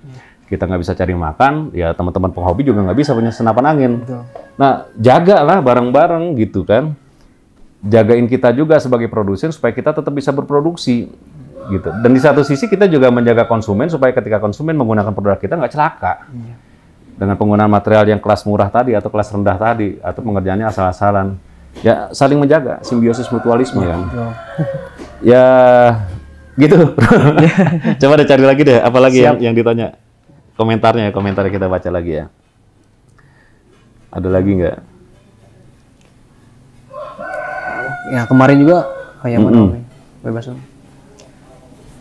Kita nggak bisa cari makan, ya teman-teman penghobi juga nggak bisa punya senapan angin. Betul. Nah, jagalah bareng-bareng gitu kan. Jagain kita juga sebagai produsen supaya kita tetap bisa berproduksi gitu. Dan di satu sisi kita juga menjaga konsumen supaya ketika konsumen menggunakan produk kita nggak celaka. Dengan penggunaan material yang kelas murah tadi atau kelas rendah tadi atau pengerjaannya asal-asalan. Ya saling menjaga, simbiosis mutualisme kan. Ya gitu. Coba deh cari lagi deh, apalagi yang ditanya. Komentarnya kita baca lagi ya. Ada lagi nggak? Ya kemarin juga kayak mana bebas.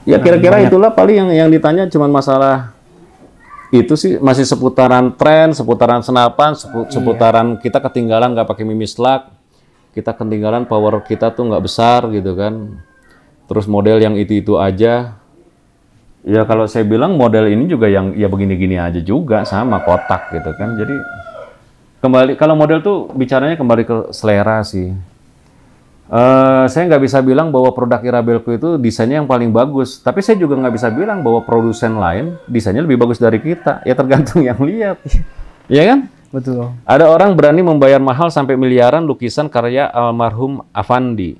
Ya kira-kira itulah paling yang ditanya cuman masalah itu sih, masih seputaran tren, seputaran senapan, seputaran kita ketinggalan nggak pakai mimislak, kita ketinggalan power kita tuh nggak besar gitu kan. Terus model yang itu aja. Ya kalau saya bilang model ini juga yang ya begini-gini aja juga sama kotak gitu kan. Jadi kembali kalau model tuh bicaranya kembali ke selera sih. Saya nggak bisa bilang bahwa produk Irabelco itu desainnya yang paling bagus. Tapi saya juga nggak bisa bilang bahwa produsen lain desainnya lebih bagus dari kita. Ya tergantung yang lihat. Iya kan? Betul. Ada orang berani membayar mahal sampai miliaran lukisan karya almarhum Afandi.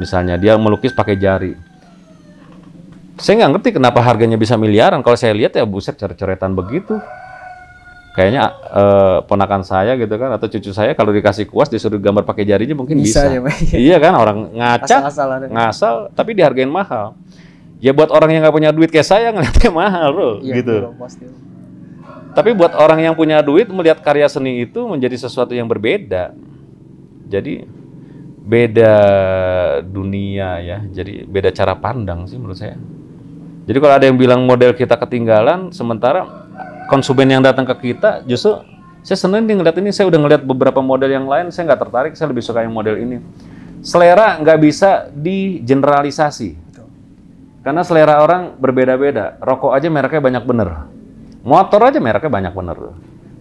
Misalnya dia melukis pakai jari. Saya nggak ngerti kenapa harganya bisa miliaran. Kalau saya lihat ya buset coret-coretan begitu. Kayaknya ponakan saya gitu kan atau cucu saya kalau dikasih kuas disuruh gambar pakai jarinya mungkin bisa. Ya, iya kan, orang ngaca, ngasal tapi dihargain mahal. Ya buat orang yang nggak punya duit kayak saya ngeliatnya mahal bro, iya, gitu. Bro, pasti. Tapi buat orang yang punya duit melihat karya seni itu menjadi sesuatu yang berbeda. Jadi beda dunia ya. Jadi beda cara pandang sih menurut saya. Jadi kalau ada yang bilang model kita ketinggalan, sementara konsumen yang datang ke kita justru saya seneng nih ngeliat ini. Saya udah ngeliat beberapa model yang lain, saya nggak tertarik, saya lebih suka yang model ini. Selera nggak bisa digeneralisasi, karena selera orang berbeda-beda. Rokok aja mereknya banyak bener, motor aja mereknya banyak bener.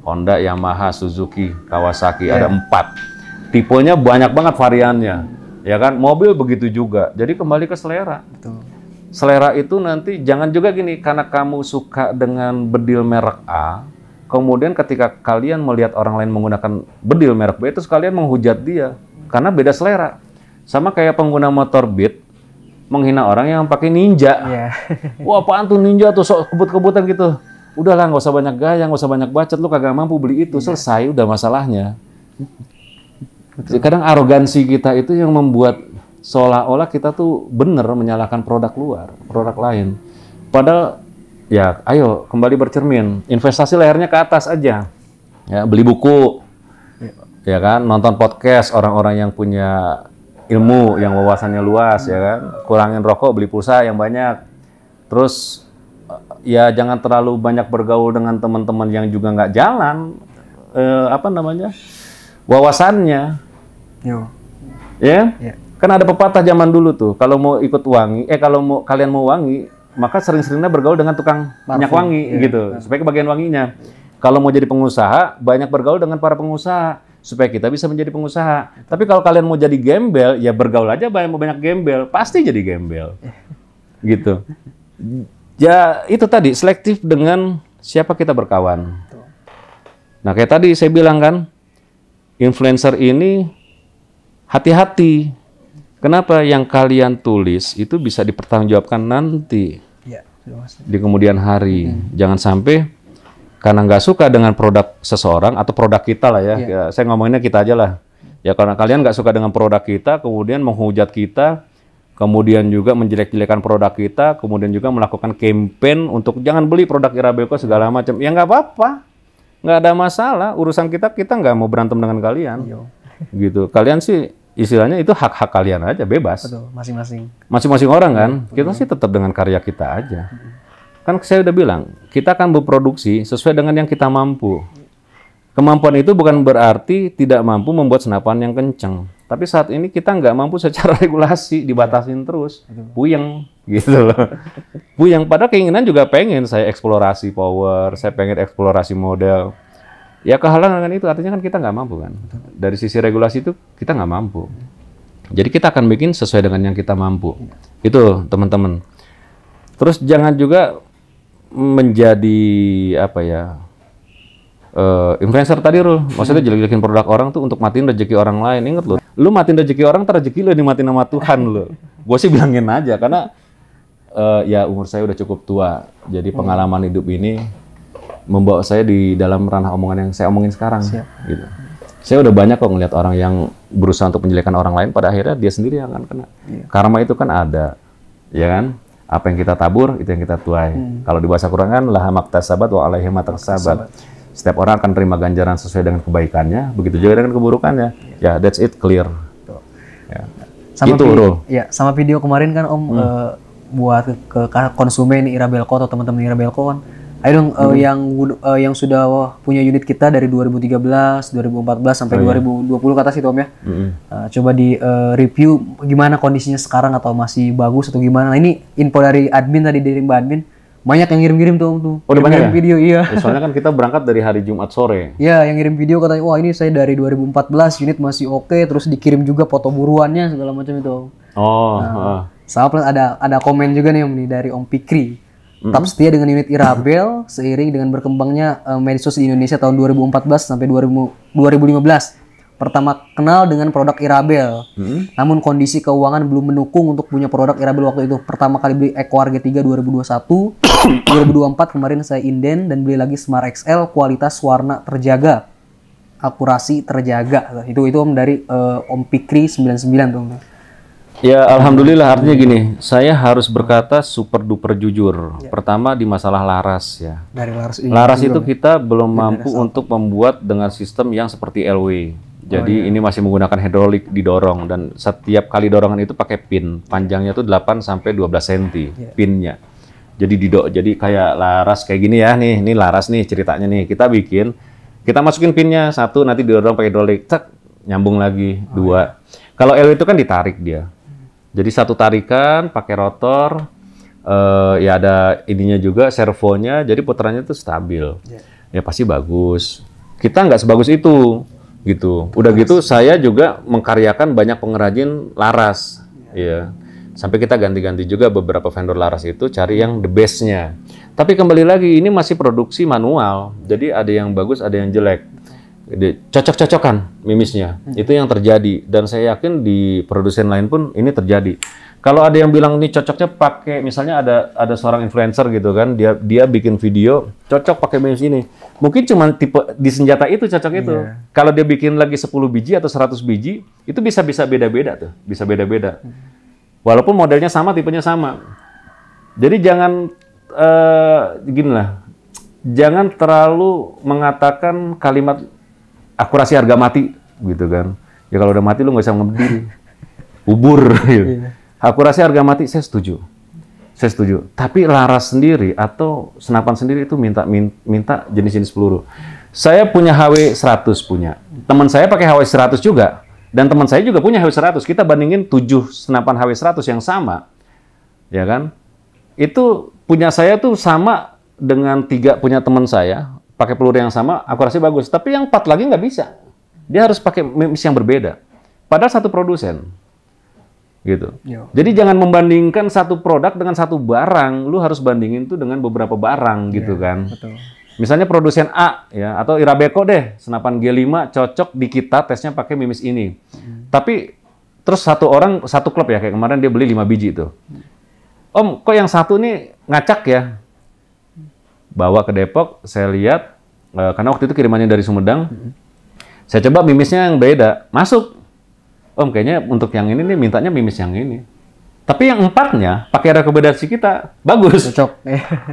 Honda, Yamaha, Suzuki, Kawasaki ada 4, tipenya banyak banget variannya, ya kan? Mobil begitu juga. Jadi kembali ke selera. Betul. Selera itu nanti jangan juga gini, karena kamu suka dengan bedil merek A, kemudian ketika kalian melihat orang lain menggunakan bedil merek B, terus kalian menghujat dia, karena beda selera. Sama kayak pengguna motor Beat, menghina orang yang pakai Ninja. Wah apaan tuh Ninja tuh, sok kebut-kebutan gitu. Udahlah nggak usah banyak gaya, nggak usah banyak bacot, lu kagak mampu beli itu, selesai, udah masalahnya. Kadang arogansi kita itu yang membuat seolah-olah kita tuh bener menyalahkan produk luar, produk lain. Padahal ya ayo kembali bercermin, investasi lehernya ke atas aja. Ya, beli buku, ya kan, nonton podcast orang-orang yang punya ilmu, yang wawasannya luas, ya kan. Kurangin rokok, beli pulsa yang banyak. Terus ya jangan terlalu banyak bergaul dengan teman-teman yang juga nggak jalan, wawasannya. Ya. Kan ada pepatah zaman dulu tuh, kalau mau ikut wangi, kalau kalian mau wangi, maka sering-seringnya bergaul dengan tukang minyak wangi gitu, supaya kebagian wanginya. Kalau mau jadi pengusaha, banyak bergaul dengan para pengusaha, supaya kita bisa menjadi pengusaha. Tapi kalau kalian mau jadi gembel, ya bergaul aja banyak gembel, pasti jadi gembel. Gitu. Ya itu tadi, selektif dengan siapa kita berkawan. Nah kayak tadi saya bilang kan, influencer ini hati-hati. Kenapa yang kalian tulis itu bisa dipertanggungjawabkan nanti di kemudian hari. Jangan sampai karena nggak suka dengan produk seseorang atau produk kita lah ya. Saya ngomonginnya kita aja lah. Ya karena kalian nggak suka dengan produk kita, kemudian menghujat kita, kemudian juga menjelek-jelekan produk kita, kemudian juga melakukan campaign untuk jangan beli produk Irabelco segala macam. Ya nggak apa-apa, nggak ada masalah. Urusan kita nggak mau berantem dengan kalian, gitu. Kalian sih istilahnya itu hak-hak kalian aja, bebas. Betul, masing-masing. Masing-masing orang kan, kita sih tetap dengan karya kita aja. Kan saya udah bilang, kita akan berproduksi sesuai dengan yang kita mampu. Kemampuan itu bukan berarti tidak mampu membuat senapan yang kencang. Tapi saat ini kita nggak mampu secara regulasi, dibatasin terus. Puyeng, gitu loh. Puyeng, padahal keinginan juga pengen saya eksplorasi power, saya pengen eksplorasi model. Ya kehalangan itu artinya kan kita nggak mampu kan. Dari sisi regulasi itu kita nggak mampu. Jadi kita akan bikin sesuai dengan yang kita mampu. Itu teman-teman. Terus jangan juga menjadi apa ya, influencer tadi Rul, maksudnya jelek-jelekin produk orang tuh untuk matiin rezeki orang lain. Ingat lo, lu matiin rezeki orang, ntar rezeki lu dimatiin sama Tuhan lo. Gue sih bilangin aja karena ya umur saya udah cukup tua, jadi pengalaman hidup ini membawa saya di dalam ranah omongan yang saya omongin sekarang. Gitu. Saya udah banyak kok ngeliat orang yang berusaha untuk menjelekkan orang lain, pada akhirnya dia sendiri yang akan kena. Karma itu kan ada, ya kan? Apa yang kita tabur itu yang kita tuai. Kalau di bahasa Quran kan laha maktasabat wa alaihi maktasabat. Setiap orang akan terima ganjaran sesuai dengan kebaikannya, begitu juga dengan keburukannya. Ya, that's it, clear. Ya. Sama itu, ya, sama video kemarin kan Om buat ke konsumen Irabelco atau teman-teman Irabelco kan. Ayo dong yang sudah punya unit kita dari 2013, 2014 sampai 2020 ke atas itu Om ya. Coba di review gimana kondisinya sekarang atau masih bagus atau gimana. Nah, ini info dari admin tadi, dari Mbak admin. Banyak yang ngirim-ngirim tuh Om tuh. Oh, udah banyak ya? Video, iya. Ya, soalnya kan kita berangkat dari hari Jumat sore. Iya, yang ngirim video katanya, wah ini saya dari 2014 unit masih oke, terus dikirim juga foto buruannya segala macam itu. Oh. Sama plus ada komen juga nih Om nih dari Om Pikri. Tetap setia dengan unit Irabel seiring dengan berkembangnya medsos di Indonesia tahun 2014 sampai 2015. Pertama kenal dengan produk Irabel, namun kondisi keuangan belum mendukung untuk punya produk Irabel waktu itu. Pertama kali beli Eco RG3 2021, 2024 kemarin saya inden dan beli lagi Smart XL, kualitas warna terjaga, akurasi terjaga. Itu Om dari Om Pikri 99 tuh. Ya alhamdulillah, artinya gini, saya harus berkata super duper jujur. Pertama di masalah laras ya. Dari laras itu kita belum mampu untuk membuat dengan sistem yang seperti LW. Jadi ini masih menggunakan hidrolik didorong dan setiap kali dorongan itu pakai pin. Panjangnya tuh 8 sampai 12 cm pinnya. Jadi kayak laras kayak gini ya nih. Ini laras nih ceritanya nih. Kita bikin, kita masukin pinnya satu, nanti didorong pakai hidrolik, cek, nyambung lagi dua. Kalau LW itu kan ditarik dia. Jadi satu tarikan pakai rotor, ya ada ininya juga servonya, jadi putarannya tuh stabil. Ya pasti bagus. Kita nggak sebagus itu, gitu. Udah gitu saya juga mengkaryakan banyak pengrajin laras, ya. Sampai kita ganti-ganti juga beberapa vendor laras itu cari yang the best-nya. Tapi kembali lagi ini masih produksi manual, jadi ada yang bagus, ada yang jelek. Cocok-cocokan mimisnya, itu yang terjadi dan saya yakin di produsen lain pun ini terjadi. Kalau ada yang bilang ini cocoknya pakai, misalnya ada seorang influencer gitu kan, dia bikin video cocok pakai mimis ini, mungkin cuma tipe di senjata itu cocok itu. Kalau dia bikin lagi 10 biji atau 100 biji, itu bisa beda-beda tuh, bisa beda-beda. Walaupun modelnya sama, tipenya sama. Jadi jangan gini lah, jangan terlalu mengatakan kalimat akurasi harga mati gitu kan. Ya kalau udah mati lu nggak bisa ngeberdiri. Ubur gitu. Akurasi harga mati saya setuju. Saya setuju. Tapi laras sendiri atau senapan sendiri itu minta jenis-jenis peluru. Saya punya HW 100 punya. Teman saya pakai HW 100 juga dan teman saya juga punya HW 100. Kita bandingin 7 senapan HW 100 yang sama. Ya kan? Itu punya saya tuh sama dengan 3 punya teman saya. Pakai peluru yang sama, akurasi bagus. Tapi yang 4 lagi nggak bisa. Dia harus pakai mimis yang berbeda. Padahal satu produsen. Gitu. Jadi jangan membandingkan satu produk dengan satu barang. Lu harus bandingin tuh dengan beberapa barang gitu kan. Betul. Misalnya produsen A ya atau Irabelco deh, senapan G5 cocok di kita tesnya pakai mimis ini. Tapi terus satu klub ya kayak kemarin dia beli 5 biji itu. Om, kok yang satu nih ngacak ya? Bawa ke Depok, saya lihat, karena waktu itu kirimannya dari Sumedang, saya coba mimisnya yang beda, masuk. Om, kayaknya untuk yang ini nih mintanya mimis yang ini. Tapi yang 4-nya pakai rekomendasi kita bagus. Cocok.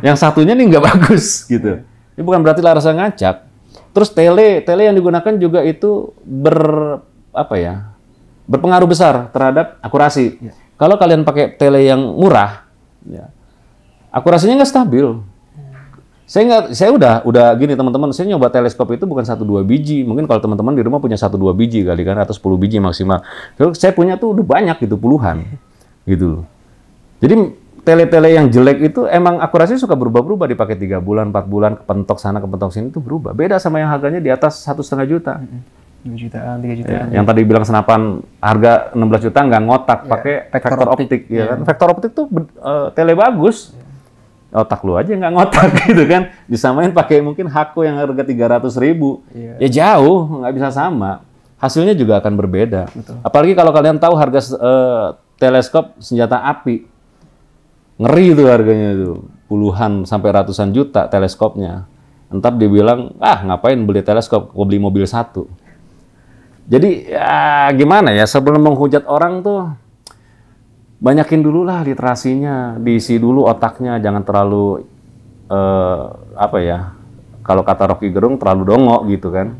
Yang satunya nih nggak bagus gitu. Ini bukan berarti Larasa ngacak. Terus tele yang digunakan juga itu berpengaruh besar terhadap akurasi. Kalau kalian pakai tele yang murah, ya, akurasinya nggak stabil. Saya udah gini teman-teman, saya nyoba teleskop itu bukan 1-2 biji. Mungkin kalau teman-teman di rumah punya 1-2 biji kali kan, atau 10 biji maksimal. Kalau saya punya tuh udah banyak gitu, puluhan. Gitu. Jadi tele-tele yang jelek itu emang akurasinya suka berubah-berubah, dipakai 3 bulan, 4 bulan, kepentok sana, kepentok sini itu berubah. Beda sama yang harganya di atas 1,5 juta. 2 jutaan, 3 jutaan. Ya, yang tadi bilang senapan harga 16 juta nggak ngotak, pakai vektor optik. Ya kan? Vektor optik tuh tele bagus. Otak lu aja nggak ngotak gitu kan. Disamain pakai mungkin Hako yang harga 300.000. Ya jauh, nggak bisa sama. Hasilnya juga akan berbeda. Betul. Apalagi kalau kalian tahu harga teleskop senjata api. Ngeri itu harganya itu. Puluhan sampai ratusan juta teleskopnya. Entar dibilang, ngapain beli teleskop, kok beli mobil 1. Jadi ya gimana ya, sebelum menghujat orang tuh banyakin dulu lah literasinya, diisi dulu otaknya, jangan terlalu kalau kata Rocky Gerung terlalu dongo gitu kan.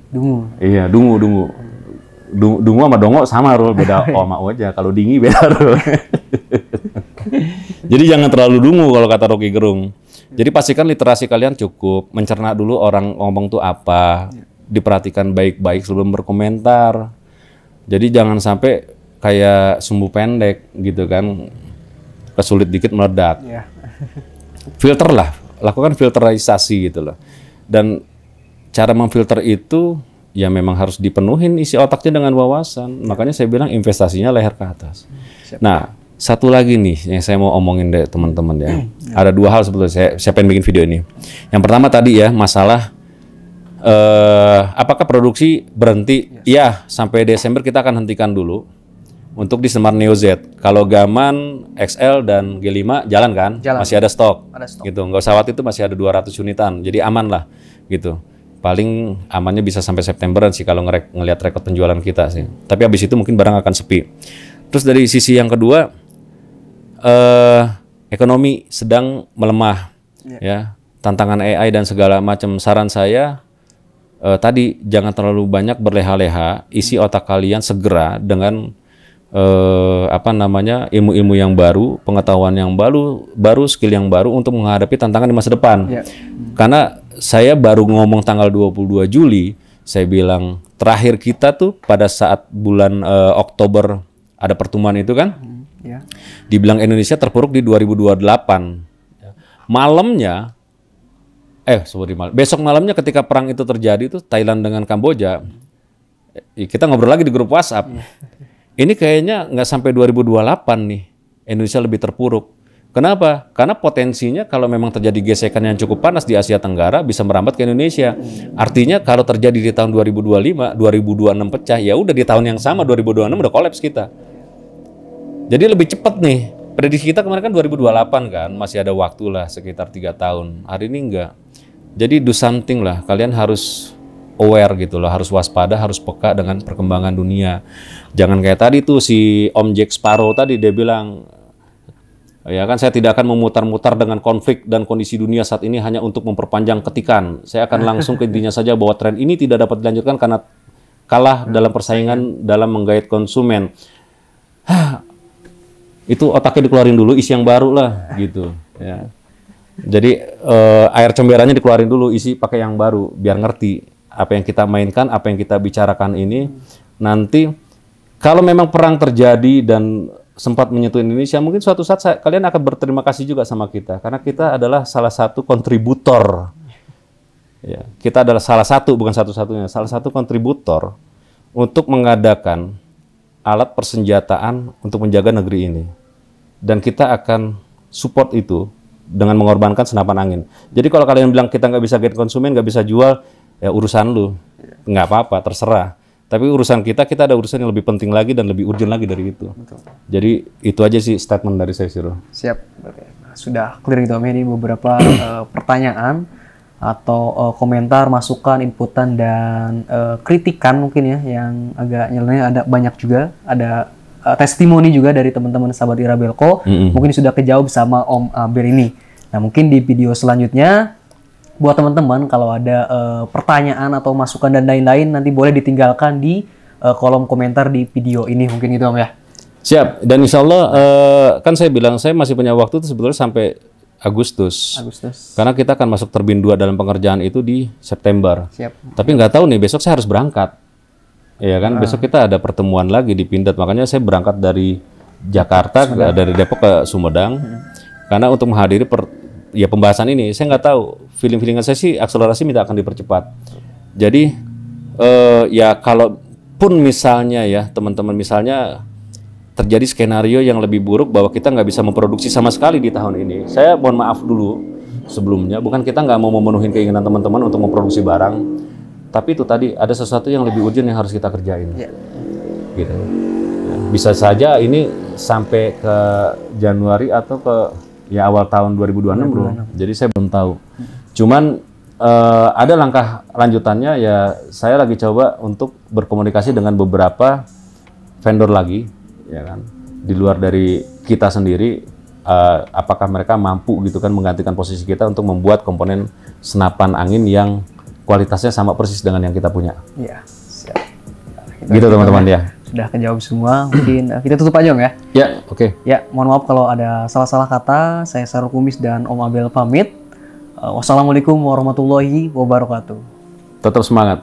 Dungu. Iya, dungu. Dungu sama dongo sama Rul, beda sama aja. Kalau dingi beda Rul. Jadi jangan terlalu dungu kalau kata Rocky Gerung. Jadi pastikan literasi kalian cukup, mencerna dulu orang ngomong tuh apa, diperhatikan baik-baik sebelum berkomentar. Jadi jangan sampai kayak sumbu pendek gitu kan, kesulit dikit meledak. Filter lah, lakukan filterisasi gitu loh. Dan cara memfilter itu ya memang harus dipenuhin isi otaknya dengan wawasan. Makanya saya bilang investasinya leher ke atas. Nah, satu lagi nih yang saya mau omongin deh teman-teman ya. Ada 2 hal sebetulnya saya pengen bikin video ini. Yang pertama tadi ya masalah apakah produksi berhenti? Ya, sampai Desember kita akan hentikan dulu. Untuk di Smart Neo Z, kalau Gaman, XL, dan G5 jalan kan? Masih ada stok. Gitu. Nggak usah khawatir, itu masih ada 200 unitan, jadi aman lah gitu. Paling amannya bisa sampai Septemberan sih kalau ngelihat rekod penjualan kita sih. Tapi habis itu mungkin barang akan sepi. Terus dari sisi yang kedua, ekonomi sedang melemah, ya. Tantangan AI dan segala macam. Saran saya tadi jangan terlalu banyak berleha-leha, isi otak kalian segera dengan ilmu-ilmu yang baru, pengetahuan yang baru, skill yang baru untuk menghadapi tantangan di masa depan. Karena saya baru ngomong tanggal 22 Juli, saya bilang terakhir kita tuh pada saat bulan Oktober ada pertemuan itu kan, dibilang Indonesia terpuruk di 2028. Malamnya, besok malamnya ketika perang itu terjadi tuh Thailand dengan Kamboja, kita ngobrol lagi di grup WhatsApp. Ini kayaknya nggak sampai 2028 nih, Indonesia lebih terpuruk. Kenapa? Karena potensinya kalau memang terjadi gesekan yang cukup panas di Asia Tenggara bisa merambat ke Indonesia. Artinya kalau terjadi di tahun 2025, 2026 pecah, ya udah di tahun yang sama 2026 udah kolaps kita. Jadi lebih cepat nih. Prediksi kita kemarin kan 2028 kan, masih ada waktu lah sekitar 3 tahun. Hari ini enggak. Jadi do something lah. Kalian harus aware gitu loh, harus waspada, harus peka dengan perkembangan dunia. Jangan kayak tadi tuh si Om Jack Sparrow tadi, dia bilang, ya kan saya tidak akan memutar-mutar dengan konflik dan kondisi dunia saat ini hanya untuk memperpanjang ketikan. Saya akan langsung ke intinya saja bahwa tren ini tidak dapat dilanjutkan karena kalah dalam persaingan dalam menggait konsumen. Itu otaknya dikeluarin dulu, isi yang baru lah gitu. Ya. Jadi air comberannya dikeluarin dulu, isi pakai yang baru biar ngerti apa yang kita mainkan, apa yang kita bicarakan ini. Nanti kalau memang perang terjadi dan sempat menyentuh Indonesia, mungkin suatu saat kalian akan berterima kasih juga sama kita, karena kita adalah salah satu kontributor. Ya, kita adalah salah satu, bukan satu-satunya, salah satu kontributor untuk mengadakan alat persenjataan untuk menjaga negeri ini. Dan kita akan support itu dengan mengorbankan senapan angin. Jadi kalau kalian bilang kita nggak bisa get konsumen, nggak bisa jual, ya urusan lu, nggak apa-apa, terserah. Tapi urusan kita ada urusan yang lebih penting lagi dan lebih urgent lagi dari itu. Betul. Jadi itu aja sih statement dari saya, Siro. Siap. Oke. Sudah clear gitu Om, ini beberapa pertanyaan atau komentar, masukan, inputan dan kritikan mungkin ya yang agak nyeleneh, ada banyak juga, ada testimoni juga dari teman-teman sahabat Irabelco. Mungkin sudah kejawab sama Om Abir ini. Nah, mungkin di video selanjutnya buat teman-teman kalau ada pertanyaan atau masukan dan lain-lain nanti boleh ditinggalkan di kolom komentar di video ini mungkin gitu Om ya. Siap. Dan insya Allah kan saya bilang saya masih punya waktu itu sebetulnya sampai Agustus. Karena kita akan masuk terbin 2 dalam pengerjaan itu di September. Siap. Tapi nggak tahu nih besok saya harus berangkat. Ya kan besok kita ada pertemuan lagi di Pindad. Makanya saya berangkat dari Jakarta dari Depok ke Sumedang. Karena untuk menghadiri pembahasan ini saya nggak tahu feelingan saya sih akselerasi minta akan dipercepat. Jadi ya kalaupun misalnya ya teman-teman misalnya terjadi skenario yang lebih buruk bahwa kita nggak bisa memproduksi sama sekali di tahun ini. Saya mohon maaf dulu sebelumnya, bukan kita nggak mau memenuhi keinginan teman-teman untuk memproduksi barang, tapi itu tadi ada sesuatu yang lebih urgent yang harus kita kerjain. Gitu. Ya, bisa saja ini sampai ke Januari atau ke awal tahun 2026 bro. Jadi saya belum tahu. Cuman ada langkah lanjutannya ya saya lagi coba untuk berkomunikasi dengan beberapa vendor lagi. Ya kan, di luar dari kita sendiri, apakah mereka mampu gitu kan menggantikan posisi kita untuk membuat komponen senapan angin yang kualitasnya sama persis dengan yang kita punya. Iya, siap. Gitu teman-teman ya. Sudah kejawab semua, mungkin kita tutup aja Om ya. Ya, oke. Ya, mohon maaf kalau ada salah-salah kata. Saya Sarul Kumis dan Om Abel pamit. Wassalamualaikum warahmatullahi wabarakatuh. Tetap semangat.